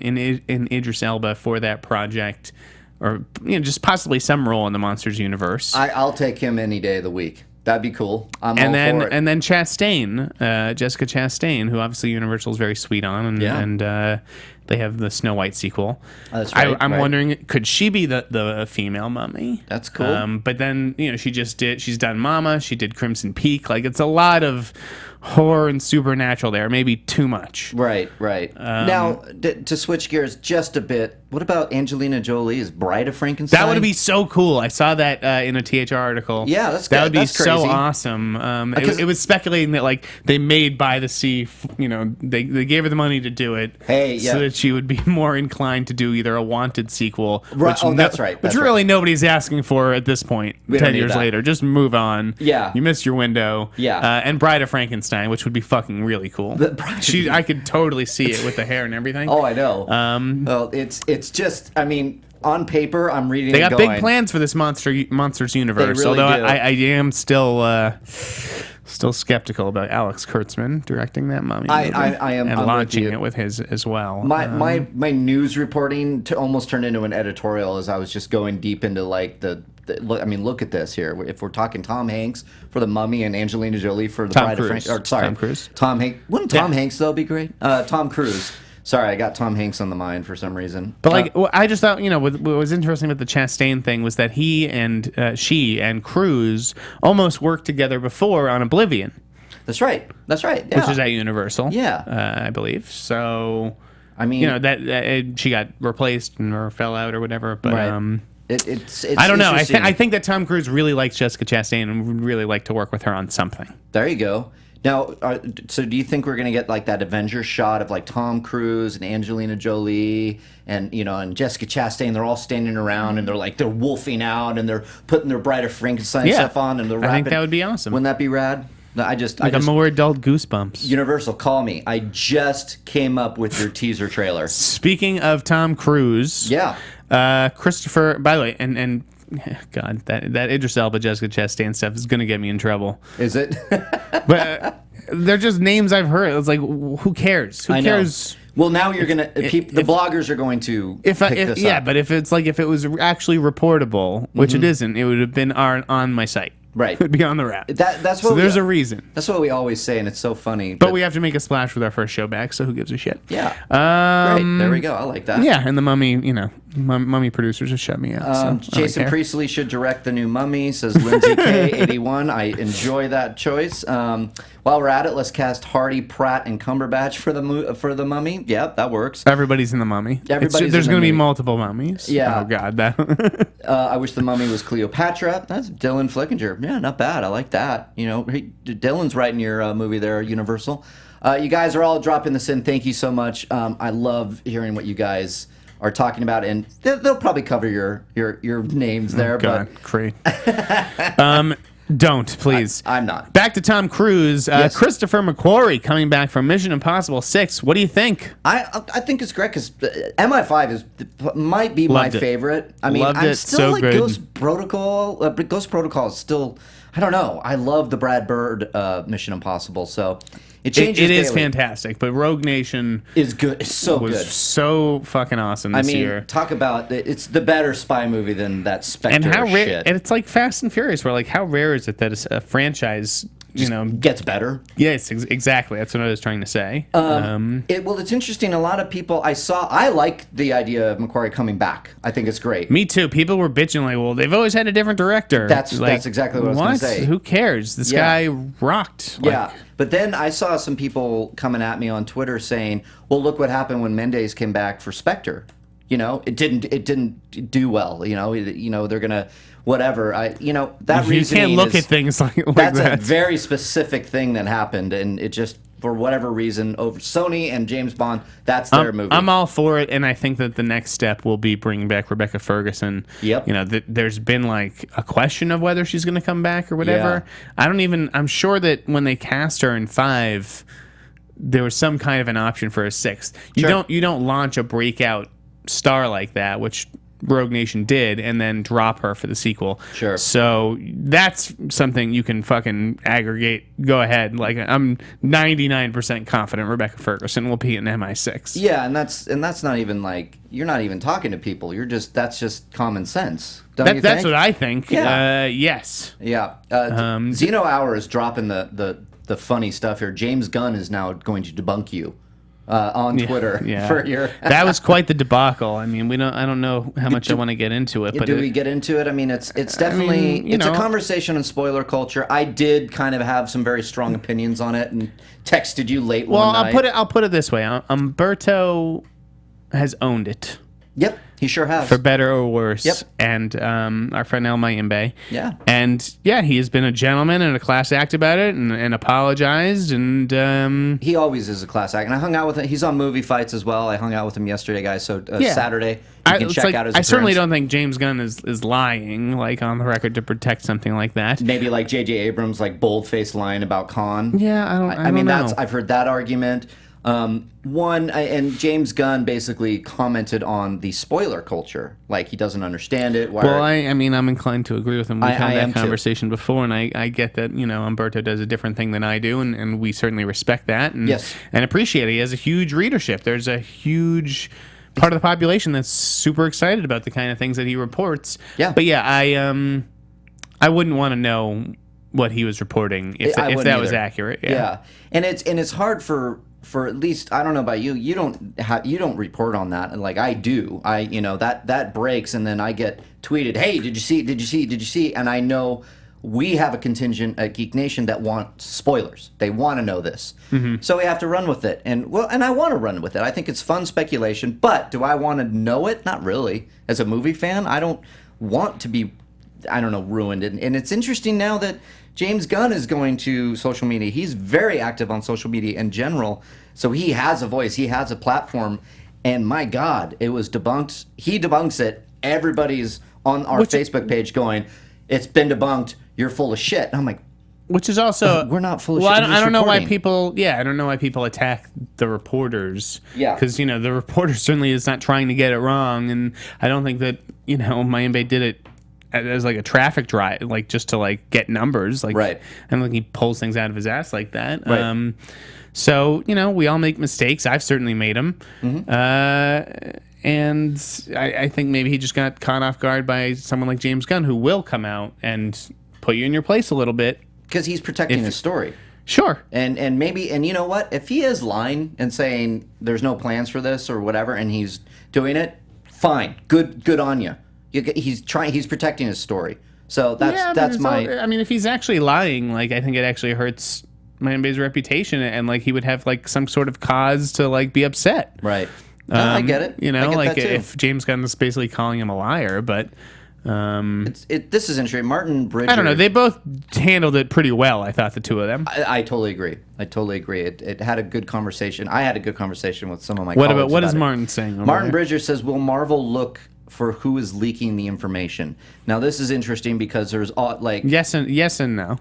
Idris Elba for that project, or just possibly some role in the Monsters universe. I'll take him any day of the week. That'd be cool. I'm all for it. And then Chastain, Jessica Chastain, who obviously Universal's very sweet on, and they have the Snow White sequel. That's right. I'm wondering, could she be the female Mummy? That's cool. But then she's done Mama, she did Crimson Peak. It's a lot of horror and supernatural there, maybe too much. Right. Now, to switch gears just a bit, what about Angelina Jolie as Bride of Frankenstein? That would be so cool. I saw that in a THR article. Yeah, that's that would be that's so crazy. Awesome. It was speculating that they made By the Sea. They gave her the money to do it. Hey, yeah. So that she would be more inclined to do either a Wanted sequel, right. That's right. Which really nobody's asking for at this point. 10 years later, just move on. Yeah, you missed your window. Yeah, and Bride of Frankenstein, which would be fucking really cool. I could totally see it with the hair and everything. Oh, I know. Well, it's just, I mean, on paper, I'm reading. They got big plans for this Monsters universe. Really although do. I am still skeptical about Alex Kurtzman directing that Mummy movie. I am, and I'm launching with you. it with his as well. My news reporting almost turned into an editorial as I was just going deep into look at this here. If we're talking Tom Hanks for the Mummy and Angelina Jolie for the Bride of Frankenstein, Tom Cruise. Tom Hanks. Wouldn't Tom Hanks though be great? Tom Cruise. Sorry, I got Tom Hanks on the mind for some reason. But I just thought, what was interesting about the Chastain thing was that he and she and Cruise almost worked together before on Oblivion. That's right. Yeah. Which is at Universal. Yeah. I believe. So I mean, you know that she got replaced or fell out or whatever. But Right. It's I don't know. interesting. I think that Tom Cruise really likes Jessica Chastain and would really like to work with her on something. There you go. Now, so do you think we're gonna get like that Avengers shot of like Tom Cruise and Angelina Jolie and and Jessica Chastain? They're all standing around and they're wolfing out and they're putting their Bride of Frankenstein stuff on and they're rapping. I think that would be awesome. Wouldn't that be rad? No, I just a more adult Goosebumps. Universal, call me. I just came up with your teaser trailer. Speaking of Tom Cruise, Yeah. Christopher. By the way, and God, that Idris Elba, Jessica Chastain stuff is gonna get me in trouble. Is it? But they're just names I've heard. It's like, who cares? Who I know. cares? Well, now you're gonna the bloggers are going to pick this up. But if it was actually reportable, which it isn't, it would have been on my site. Right. It would be on the wrap. That's what. So there's a reason. That's what we always say, and it's so funny. But we have to make a splash with our first show back, so who gives a shit? Yeah. Great. There we go. I like that. Yeah, and the Mummy, Mummy producers have shut me out. So Jason Priestley should direct the new Mummy, says Lindsay K81. I enjoy that choice. While we're at it, let's cast Hardy, Pratt, and Cumberbatch for the Mummy. Yep, that works. Everybody's in the Mummy. There's going to be multiple mummies. Yeah. Oh God, that. I wish the Mummy was Cleopatra. That's Dylan Flickinger. Yeah, not bad. I like that. Dylan's writing your movie there, Universal. You guys are all dropping this in. Thank you so much. I love hearing what you guys are talking about, and they'll probably cover your names there. Oh, God, but great. Don't, please. I'm not. Back to Tom Cruise. Yes. Christopher McQuarrie coming back from Mission Impossible 6. What do you think? I think it's great because MI5 might be my favorite. I mean, Loved I'm it. still So like good. Ghost Protocol. Ghost Protocol is still. I don't know. I love the Brad Bird Mission Impossible. So it changes. It is daily. fantastic, but Rogue Nation Is good. It's so was good. so fucking awesome this year. Talk about it's the better spy movie than that Spectre And how rare, shit. and it's like Fast and Furious, where like how rare is it that a franchise, gets better. Yes, exactly. That's what I was trying to say. It's interesting. A lot of people I like the idea of McQuarrie coming back. I think it's great. Me too. People were bitching like, well, they've always had a different director. That's exactly what I was going to say. Who cares? This Yeah. guy rocked. Yeah, but then I saw some people coming at me on Twitter saying, "Well, look what happened when Mendes came back for Spectre. It didn't do well. They're gonna whatever. That You reasoning can't look at things like that's that. a very specific thing that happened, and it just for whatever reason over Sony and James Bond. That's their movie. I'm all for it, and I think that the next step will be bringing back Rebecca Ferguson. Yep. There's been like a question of whether she's going to come back or whatever. Yeah. I'm sure that when they cast her in 5, there was some kind of an option for a 6th. You don't launch a breakout star like that, which Rogue Nation did, and then drop her for the sequel. Sure. So that's something you can fucking aggregate. Go ahead. Like I'm 99% confident Rebecca Ferguson will be in MI6. Yeah, and that's not even like you're not even talking to people. That's just common sense. Don't you think? That's what I think. Yeah. Yes. Yeah. Zeno Hour is dropping the funny stuff here. James Gunn is now going to debunk you. On Twitter for your that was quite the debacle. I mean, I don't know how much I want to get into it, but we get into it? I mean, it's definitely it's a conversation in spoiler culture. I did kind of have some very strong opinions on it and texted you late one night. I'll put it this way. Umberto has owned it. Yep, he sure has. For better or worse. Yep. And our friend El Mayimbe. Yeah. And yeah, he has been a gentleman and a class act about it and apologized. And he always is a class act. And I hung out with him. He's on Movie Fights as well. I hung out with him yesterday, guys. So Saturday, you can check out his I certainly appearance. don't think James Gunn is lying, like on the record, to protect something like that. Maybe like J.J. Abrams, like bold-faced line about Khan. Yeah, I mean, don't know. I've heard that argument. And James Gunn basically commented on the spoiler culture, like he doesn't understand it. Well, I'm inclined to agree with him. We've had am that too. conversation before, and I get that Umberto does a different thing than I do, and we certainly respect that and appreciate it. He has a huge readership. There's a huge part of the population that's super excited about the kind of things that he reports. Yeah, but yeah, I wouldn't want to know what he was reporting if that was accurate. Yeah, and it's hard for at least, I don't know about you. You don't report on that, and like I do. That breaks, and then I get tweeted, "Hey, did you see? And I know we have a contingent at Geek Nation that want spoilers. They want to know this. So we have to run with it. And I want to run with it. I think it's fun speculation, but do I want to know it? Not really. As a movie fan, I don't want to be, ruined. And it's interesting now that James Gunn is going to social media. He's very active on social media in general. So he has a voice. He has a platform. And my God, it was debunked. He debunks it. Everybody's on our Facebook page going, it's been debunked. You're full of shit. And I'm like, which is also we're not full of shit. I don't know why people. Yeah, I don't know why people attack the reporters. Yeah, because the reporter certainly is not trying to get it wrong, and I don't think that Mayimbe did it as like a traffic drive, like just to like get numbers. Like, right. I don't think he pulls things out of his ass like that. Right. So we all make mistakes. I've certainly made them. And I think maybe he just got caught off guard by someone like James Gunn, who will come out and put you in your place a little bit. Because he's protecting his story. Sure. And maybe, and you know what? If he is lying and saying there's no plans for this or whatever, and he's doing it, fine. Good on you. He's protecting his story. So that's my... if he's actually lying, like, I think it actually hurts Mayimbe's reputation, and like he would have like some sort of cause to like be upset. Right. I get it. If James Gunn is basically calling him a liar, but this is interesting. Martin Bridger. I don't know. They both handled it pretty well. I thought the two of them. I totally agree. It had a good conversation. I had a good conversation with some of my colleagues. What is Martin saying? Martin Bridger says, "Will Marvel look for who is leaking the information?" Now this is interesting because there's yes and no.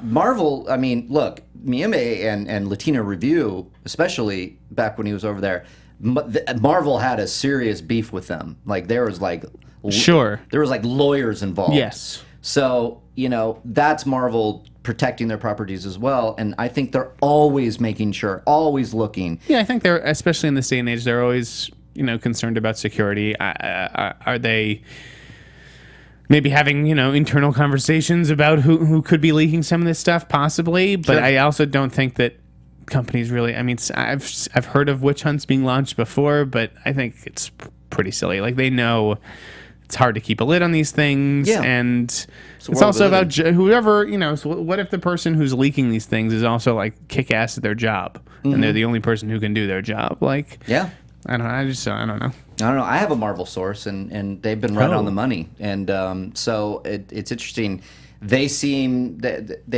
Marvel. I mean, look, Mayimbe and Latino Review, especially back when he was over there. Marvel had a serious beef with them. Like there was like there was like lawyers involved. Yes. So that's Marvel protecting their properties as well, and I think they're always making sure, always looking. Yeah, I think they're, especially in this day and age, they're always concerned about security. Are they maybe having internal conversations about who could be leaking some of this stuff? Possibly, but sure. I also don't think that companies really. I mean, I've heard of witch hunts being launched before, but I think it's pretty silly. Like they know it's hard to keep a lid on these things, and it's also about whoever So what if the person who's leaking these things is also like kick ass at their job, and they're the only person who can do their job? Like, I don't know. I don't know. I don't know. I have a Marvel source, and they've been right on the money, and so it's interesting. They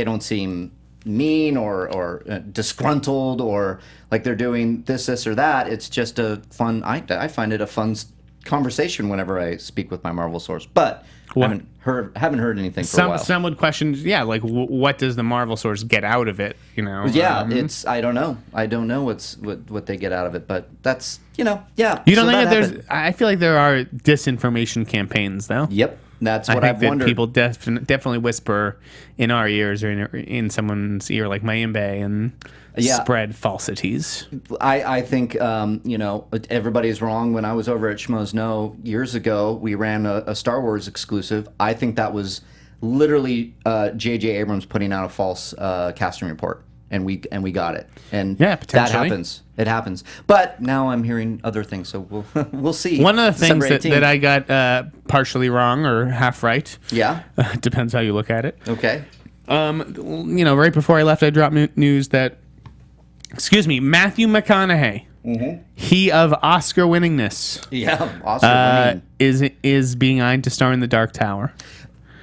don't seem mean or disgruntled or like they're doing this or that. It's just a fun. I find it a fun conversation whenever I speak with my Marvel source, but haven't heard anything for a while. Some would question, like what does the Marvel source get out of it? It's I don't know. I don't know what they get out of it, but that's You don't think that there's? I feel like there are disinformation campaigns, though. Yep. That's what I've wondered. People definitely whisper in our ears or in someone's ear, like Mayimbe, and spread falsities. I think everybody's wrong. When I was over at Schmoes Know years ago, we ran a Star Wars exclusive. I think that was literally J.J. Abrams putting out a false casting report, and we got it. And potentially that happens. It happens. But now I'm hearing other things, so we'll see. One of the things that I got partially wrong or half right. Yeah. Depends how you look at it. Okay. Right before I left, I dropped news that, Matthew McConaughey, he of Oscar winningness. Yeah, Oscar winning. Is being eyed to star in The Dark Tower.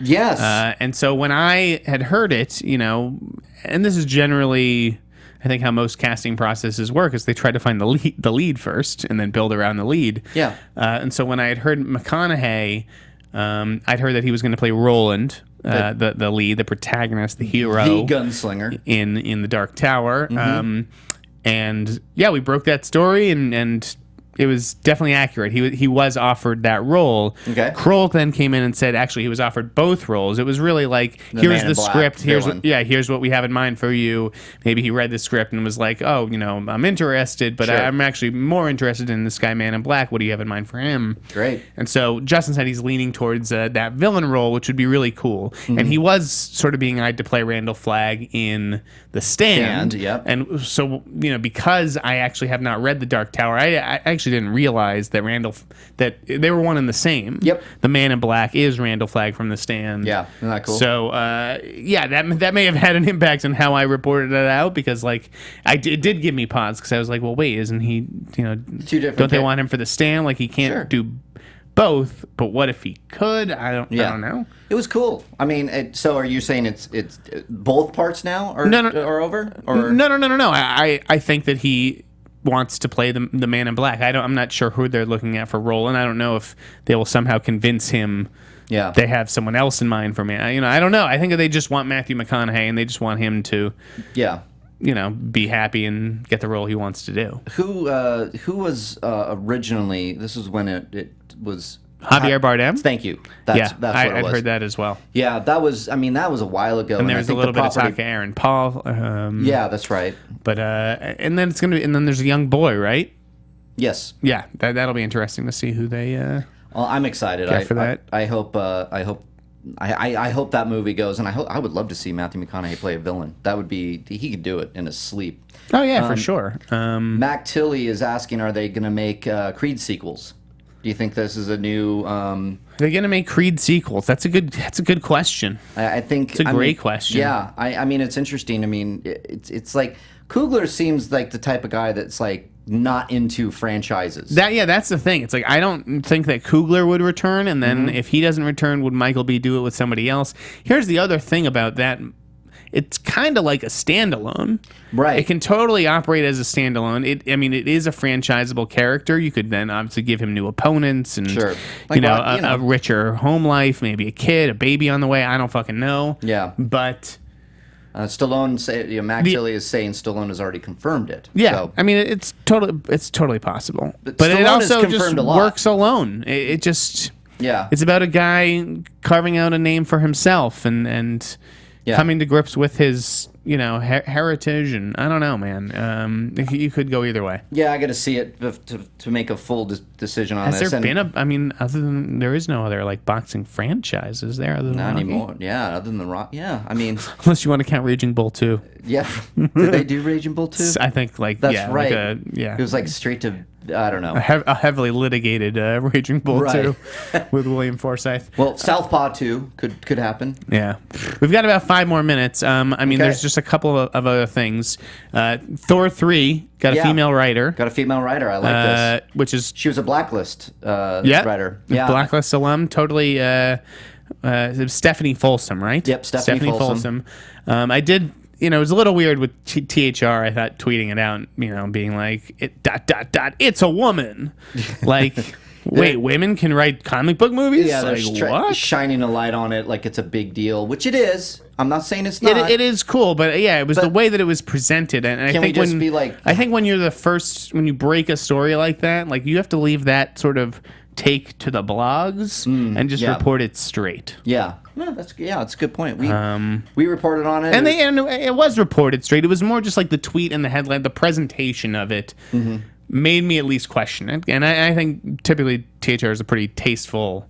Yes. And so when I had heard it, and this is generally, I think, how most casting processes work, is they try to find the lead first and then build around the lead. Yeah. And so when I had heard McConaughey, I'd heard that he was going to play Roland, the lead, the protagonist, the hero, the gunslinger in The Dark Tower. And we broke that story, and it was definitely accurate. He was offered that role. Okay. Kroll then came in and said, actually, he was offered both roles. It was really like, here's the script. Here's what we have in mind for you. Maybe he read the script and was like, oh, I'm interested, but I'm actually more interested in this guy, Man in Black. What do you have in mind for him? Great. And so Justin said he's leaning towards that villain role, which would be really cool. And he was sort of being eyed to play Randall Flagg in The Stand. Yep. And so, because I actually have not read The Dark Tower, I actually actually didn't realize that that they were one and the same. Yep. The man in black is Randall Flagg from The Stand. Yeah, isn't that cool? So, that may have had an impact on how I reported it out, because it did give me pause, because I was like, well, wait, isn't he, Two different don't they want him for The Stand? Like, he can't Sure. do both, but what if he could? I don't know. It was cool. I mean, so are you saying it's both parts now are over? Or? No. I think that he wants to play the man in black. I'm not sure who they're looking at for role, and I don't know if they will somehow convince him they have someone else in mind for me. I don't know. I think that they just want Matthew McConaughey, and they just want him to be happy and get the role he wants to do. Who was originally? This is when it was Javier Bardem. Thank you. That's what it was. I'd heard that as well. Yeah, that was a while ago. And there was a little bit of talk of Aaron Paul. Yeah, that's right. But and then there's a young boy, right? Yes. Yeah, that'll be interesting to see who they. Well, I'm excited. For that. I hope that movie goes, and I would love to see Matthew McConaughey play a villain. That would be, he could do it in his sleep. Oh yeah, for sure. Mac Tilly is asking, are they going to make Creed sequels? Do you think this is a new? They're going to make Creed sequels. That's a good question. I think it's a great question. Yeah, I mean, it's interesting. I mean, it's like Coogler seems like the type of guy that's like not into franchises. That's the thing. It's like, I don't think that Coogler would return, and then if he doesn't return, would Michael B. do it with somebody else? Here's the other thing about that. It's kind of like a standalone. Right. It can totally operate as a standalone. It is a franchisable character. You could then obviously give him new opponents and, sure. A richer home life, maybe a kid, a baby on the way. I don't fucking know. Yeah. But Stallone, Mac Tilly is saying Stallone has already confirmed it. Yeah. So. I mean, it's totally possible. But Stallone it also has just a lot. works alone. It just... Yeah. It's about a guy carving out a name for himself and coming to grips with his, heritage, and I don't know, man. You could go either way. Yeah, I got to see it to make a full decision on this. Has there been other than, there is no other like boxing franchise, is there? Other than not Rocky? anymore. Yeah, other than the Rock. Yeah, I mean, unless you want to count Raging Bull 2. Yeah, did they do Raging Bull 2? I think that's right. It was like straight to. I don't know. A heavily litigated Raging Bull 2 with William Forsythe. Well, Southpaw 2 could happen. Yeah. We've got about 5 more minutes. There's just a couple of other things. Thor 3 got a female writer. Got a female writer. I like this. Which is... She was a Blacklist writer. Yeah. Blacklist alum. Totally... Stephanie Folsom, right? Yep, Stephanie Folsom. I did... it was a little weird with THR, I thought, tweeting it out, being like, it's a woman. Like, wait, women can write comic book movies? Yeah, like, they're what? shining a light on it like it's a big deal, which it is. I'm not saying it's not. It is cool, but it was the way that it was presented. And I think when you're the first, when you break a story like that, like, you have to leave that sort of take to the blogs and just report it straight. Yeah. No, that's a good point. We reported on it, and it was reported straight. It was more just like the tweet and the headline, the presentation of it made me at least question it. And I think typically THR is a pretty tasteful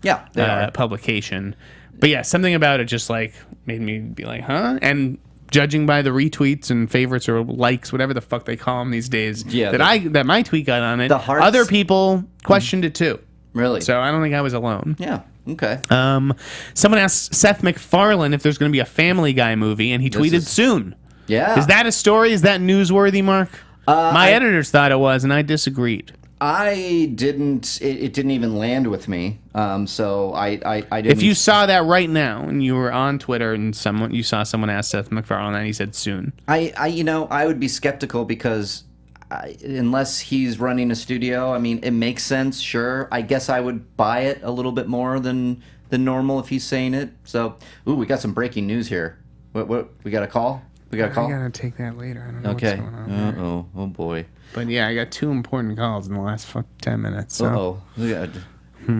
publication, but yeah, something about it just like made me be like, huh? And judging by the retweets and favorites or likes, whatever the fuck they call them these days, that my tweet got on it, other people questioned it too. Really? So I don't think I was alone. Yeah. Okay. Someone asked Seth MacFarlane if there's going to be a Family Guy movie, and he tweeted soon. Yeah. Is that a story? Is that newsworthy, Mark? My editors thought it was, and I disagreed. I didn't. It didn't even land with me. So I didn't. If you saw that right now, and you were on Twitter, and you saw someone ask Seth MacFarlane, and he said soon. I would be skeptical because. Unless he's running a studio, I mean, it makes sense, sure. I guess I would buy it a little bit more than normal if he's saying it. So, we got some breaking news here. What we got a call? We got a call? I got to take that later. I don't know what's going on. Oh boy. But yeah, I got 2 important calls in the last 10 minutes. So.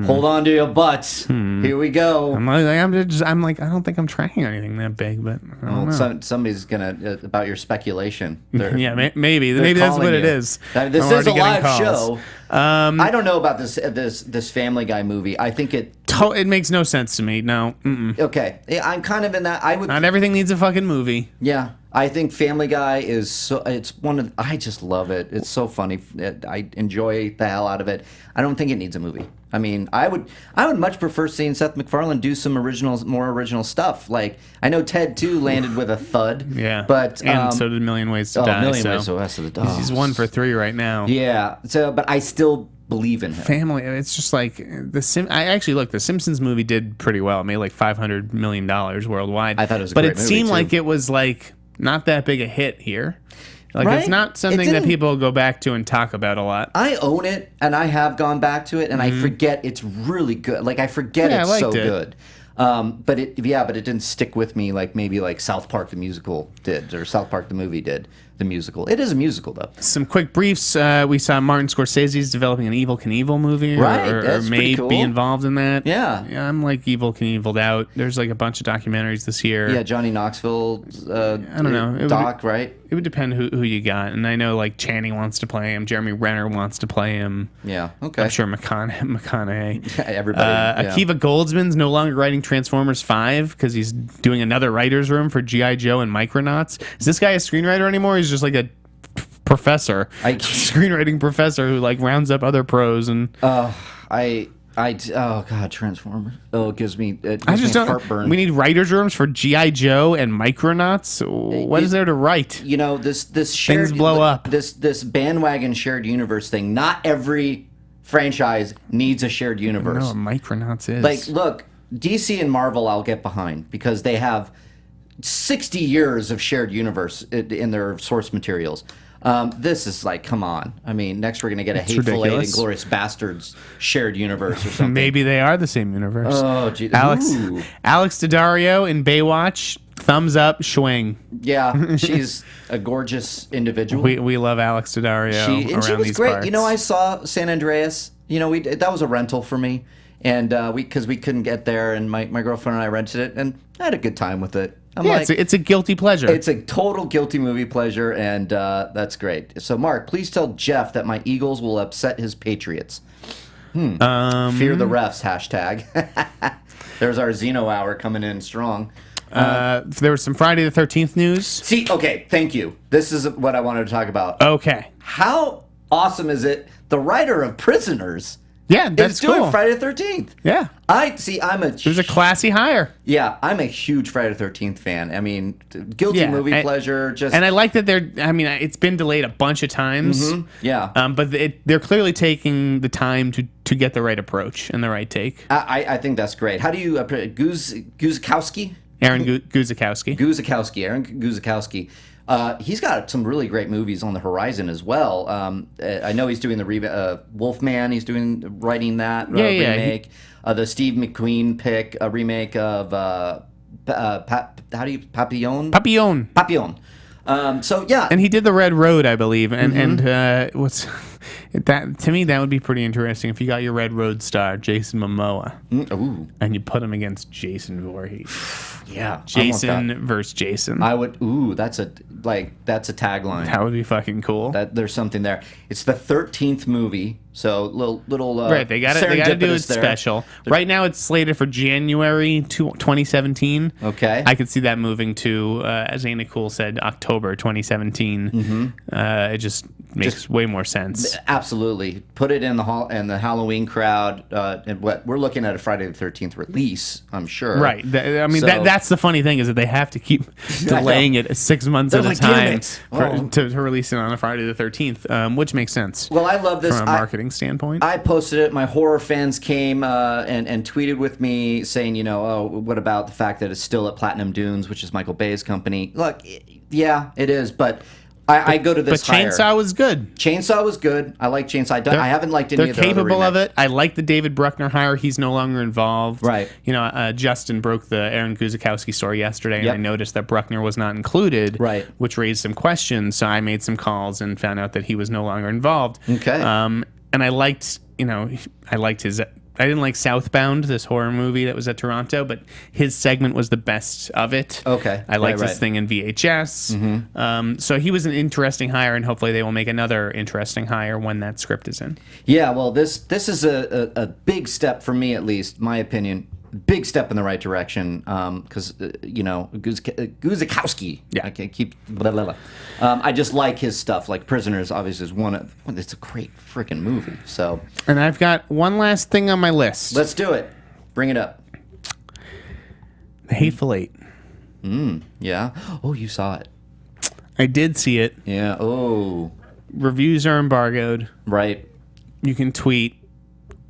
Hold on to your butts. Here we go. I'm like, I don't think I'm tracking anything that big, but I don't know. Somebody's gonna about your speculation. Yeah, maybe that's what it is. This is a live show. I don't know about this Family Guy movie. I think it It makes no sense to me. No. Mm-mm. Okay, yeah, I'm kind of in that. I would. Not everything needs a fucking movie. Yeah, I think Family Guy is so. It's one of. I just love it. It's so funny. I enjoy the hell out of it. I don't think it needs a movie. I mean, I would much prefer seeing Seth MacFarlane do some more original stuff. Like I know Ted 2 landed with a thud. Yeah, but and so did Million Ways to Die. Million Ways to Die. He's 1 for 3 right now. Yeah. So, but I still believe in him. Family. It's just like the Simpsons movie did pretty well. It made like $500 million worldwide. I thought it was, but great it movie seemed too. like it was like not that big a hit here. Like Right? it's not something that people go back to and talk about a lot. I own it, and I have gone back to it, and I forget it's really good. Like I forget Yeah, it's I so liked it. good. But it didn't stick with me like maybe like South Park the musical did, or South Park the movie did. The musical. It is a musical though. Some quick briefs. We saw Martin Scorsese's developing an Evil Knievel movie, Right, or that's pretty may cool. be involved in that. Yeah. I'm like Evil Knieveled out. There's like a bunch of documentaries this year. Yeah, Johnny Knoxville. I don't know. Doc, right? It would depend who you got, and I know like Channing wants to play him, Jeremy Renner wants to play him. Yeah. Okay. I'm sure McConaughey. Everybody. Yeah. Akiva Goldsman's no longer writing Transformers 5 because he's doing another writer's room for G.I. Joe and Micronauts. Is this guy a screenwriter anymore? He's just like a professor, screenwriting professor who like rounds up other pros and. Oh God, Transformers. Oh, it gives me. I just don't. heartburn. We need writers' rooms for G.I. Joe and Micronauts. What is there to write? You know, this shared Things blow up. This bandwagon shared universe thing. Not every franchise needs a shared I don't know universe. what Micronauts is. Like, look, DC and Marvel, I'll get behind because they have 60 years of shared universe in their source materials. This is like, come on. I mean, next we're going to get a Hateful Eight and Glorious Bastards shared universe or something. Maybe they are the same universe. Oh, gee. Alex Ooh. Daddario in Baywatch. Thumbs up, schwing. Yeah, she's a gorgeous individual. We love Alex Daddario. She was these great. parts. You know, I saw San Andreas. You know, that was a rental for me, and because we couldn't get there, and my girlfriend and I rented it, and I had a good time with it. It's a guilty pleasure. It's a total guilty movie pleasure, and that's great. So, Mark, please tell Jeff that my Eagles will upset his Patriots. Fear the refs, hashtag. There's our Zeno hour coming in strong. There was some Friday the 13th news. See, okay, thank you. This is what I wanted to talk about. Okay. How awesome is it? The writer of Prisoners Yeah, that's is doing cool. Friday the 13th. Yeah. It was a classy hire. Yeah, I'm a huge Friday the 13th fan. I mean, guilty movie pleasure. And I like that it's been delayed a bunch of times. Yeah. But they're clearly taking the time to get the right approach and the right take. I think that's great. How do you Guzikowski? Aaron Guzikowski. Aaron Guzikowski. He's got some really great movies on the horizon as well. I know he's doing the Wolfman. He's writing that remake. The Steve McQueen pick, a remake of Papillon. Papillon. So yeah, And he did the Red Road, I believe. And what's that to me? That would be pretty interesting if you got your Red Road star, Jason Momoa, and you put him against Jason Voorhees. Yeah, Jason versus Jason. I would. That's a tagline. That would be fucking cool. That there's something there. It's the 13th movie, so little. Right, they got to do it serendipitous there. special. Right now, it's slated for January 2017. Okay, I could see that moving to, as Anna Cool said, October 2017. It just makes way more sense. Absolutely, put it in the Halloween crowd. And we're looking at a Friday the 13th release, I'm sure. Right. That's the funny thing is that they have to keep delaying it 6 months at a time to release it on a Friday the 13th, which makes sense. Well, I love this from a marketing standpoint. I posted it. My horror fans came and tweeted with me saying, what about the fact that it's still at Platinum Dunes, which is Michael Bay's company? Look, yeah, it is, but I go to this higher. But Chainsaw was good. Chainsaw was good. I like Chainsaw. I haven't liked any of the They're other capable of remakes. it. I like the David Bruckner hire. He's no longer involved. Right. Justin broke the Aaron Guzikowski story yesterday, and Yep. I noticed that Bruckner was not included. Right. Which raised some questions. So I made some calls and found out that he was no longer involved. Okay. And I liked his I didn't like Southbound, this horror movie that was at Toronto, but his segment was the best of it. Okay. I liked Right. this thing in VHS. So he was an interesting hire, and hopefully they will make another interesting hire when that script is in. Yeah, well, this is a big step for me, at least, my opinion. Big step in the right direction, because Guzikowski. Yeah. I can't keep blah blah blah. I just like his stuff. Like Prisoners, obviously, is it's a great freaking movie. So, And I've got one last thing on my list. let's do it. Bring it up. The Hateful Eight. Yeah. Oh, you saw it. I did see it. Yeah. Oh, Reviews are embargoed. right. You can tweet.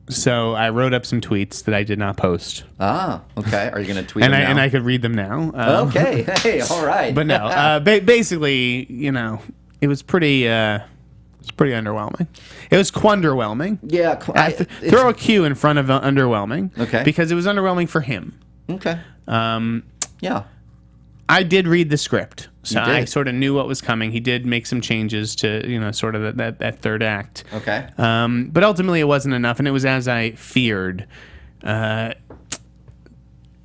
So I wrote up some tweets that I did not post. Ah, okay. Are you gonna tweet And them I now? and I could read them now. Okay. Hey. All right. But no, basically, it was pretty underwhelming. It was quanderwhelming. Yeah. Throw a Q in front of underwhelming. Okay. Because it was underwhelming for him. Okay. Yeah. I did read the script, so You did? I sort of knew what was coming. He did make some changes to, sort of that third act. Okay. But ultimately, it wasn't enough, and it was as I feared.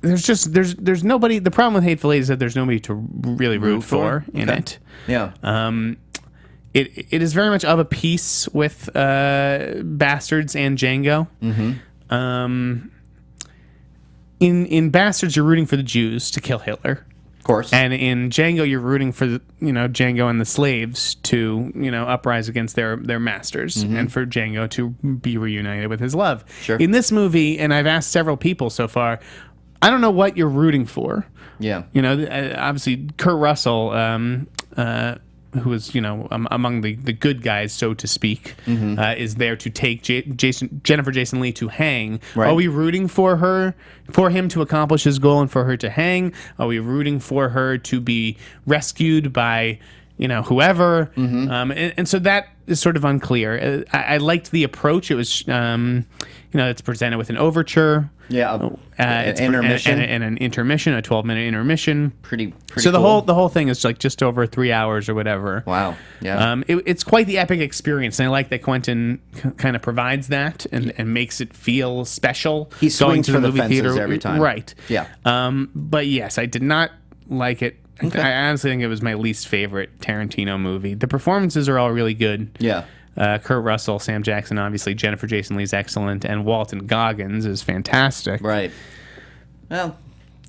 There's nobody. The problem with Hateful Eight is that there's nobody to really root for in Okay. it. Yeah. It is very much of a piece with Bastards and Django. Mm-hmm. In Bastards, you're rooting for the Jews to kill Hitler. Of course. And in Django, you're rooting for Django and the slaves to uprise against their masters, and for Django to be reunited with his love. Sure. In this movie, and I've asked several people so far, I don't know what you're rooting for. Yeah. Obviously Kurt Russell, who is among the good guys, so to speak, is there to take Jennifer Jason Leigh to hang. Right. Are we rooting for him to accomplish his goal and for her to hang? Are we rooting for her to be rescued by whoever? And so that is sort of unclear. I liked the approach. It was it's presented with an overture. Yeah. It's intermission. and an intermission, a 12-minute intermission. Pretty So the cool. whole thing is like just over 3 hours or whatever. Wow. Yeah. It's quite the epic experience, and I like that Quentin kind of provides that and makes it feel special. He swings for the fences every time. Right? Yeah. But yes, I did not like it. Okay. I honestly think it was my least favorite Tarantino movie. The performances are all really good. Yeah. Kurt Russell, Sam Jackson, obviously Jennifer Jason Leigh's excellent, and Walton Goggins is fantastic. Right. Well,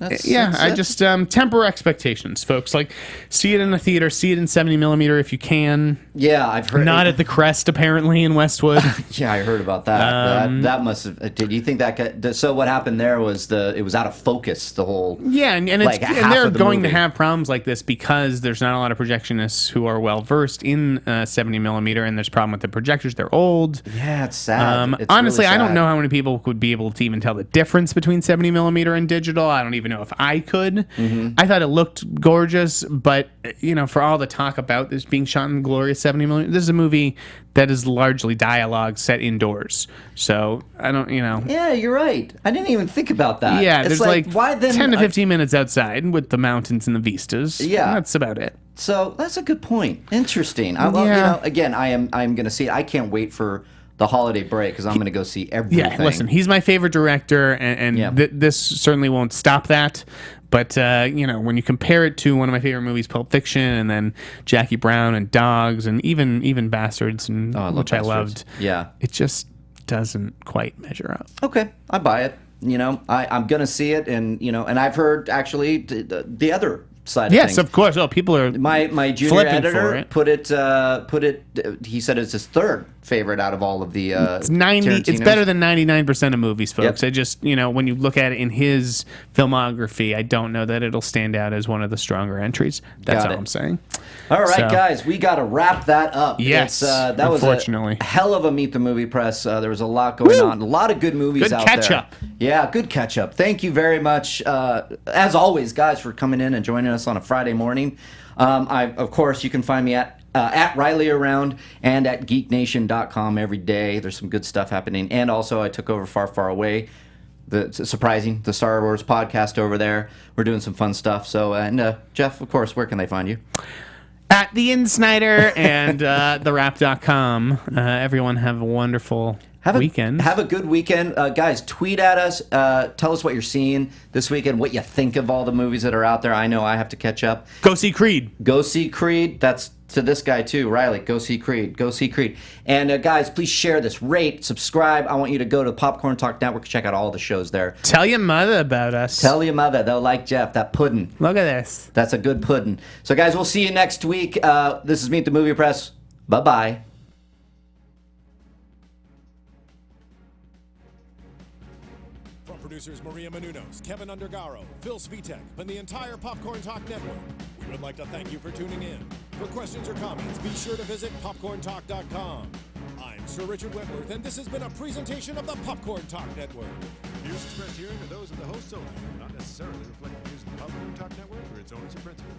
I just temper expectations, folks. Like, see it in a theater, see it in 70 millimeter if you can. Yeah, I've heard. Not at the Crest, apparently, in Westwood. Yeah, I heard about that. That must have. Did you think that? So what happened there was it was out of focus. The whole. Yeah, and like it's, half and they're of the going to movie. have problems like this because there's not a lot of projectionists who are well versed in 70 millimeter, and there's a problem with the projectors. They're old. Yeah, it's sad. It's Honestly, really I don't sad. know how many people would be able to even tell the difference between 70 millimeter and digital. I don't even know if I could. I thought it looked gorgeous, but for all the talk about this being shot in glorious 70 millimeter, this is a movie that is largely dialogue set indoors. So I don't, Yeah, you're right. I didn't even think about that. Yeah, It's there's like why then? 10 to 15 minutes outside with the mountains and the vistas. Yeah. That's about it. So that's a good point. Interesting. Well, Yeah. again, I'm going to see it. I can't wait for the holiday break because I'm going to go see everything. Yeah, listen, he's my favorite director, and Yeah. this certainly won't stop that. But, when you compare it to one of my favorite movies, Pulp Fiction, and then Jackie Brown and Dogs, and even Bastards, and I love which I Bastards. loved, Yeah. it just doesn't quite measure up. Okay, I buy it. I'm going to see it, and and I've heard actually the other side of Yes, things. of course. Oh, people are My junior flipping for editor it. put it. He said it's his third favorite out of all of the. It's 90. It's Tarantino's. better than 99% of movies, folks. Yep. I just when you look at it in his filmography, I don't know that it'll stand out as one of the stronger entries. That's Got all it. I'm saying. All right, So- guys, we got to wrap that up. Yes, that was unfortunately. a hell of a Meet the Movie Press. There was a lot going on, a lot of good movies Good out catch there. up. Yeah, good catch up. Thank you very much, as always, guys, for coming in and joining us on a Friday morning. Of course, you can find me at Reilly Around and at geeknation.com every day. There's some good stuff happening. And also, I took over Far, Far Away. The Star Wars podcast over there. We're doing some fun stuff. So, and Jeff, of course, where can they find you? At the Sneider and therap.com. Everyone have a wonderful weekend. Have a good weekend. Guys, tweet at us. Tell us what you're seeing this weekend, what you think of all the movies that are out there. I know I have to catch up. Go see Creed. Go see Creed. That's to this guy too, Riley. Go see Creed. Go see Creed. And guys, please share this. Rate, subscribe. I want you to go to Popcorn Talk Network. Check out all the shows there. Tell your mother about us. Tell your mother. They'll like Jeff. That pudding. Look at this. That's a good pudding. So guys, we'll see you next week. This is Meet the Movie Press. Bye-bye. Producers Maria Menounos, Kevin Undergaro, Phil Svitek, and the entire Popcorn Talk Network, we would like to thank you for tuning in. For questions or comments, be sure to visit popcorntalk.com. I'm Sir Richard Wentworth, and this has been a presentation of the Popcorn Talk Network. Views expressed herein are those of the hosts only, not necessarily reflect the views of the Popcorn Talk Network or its owners or principals.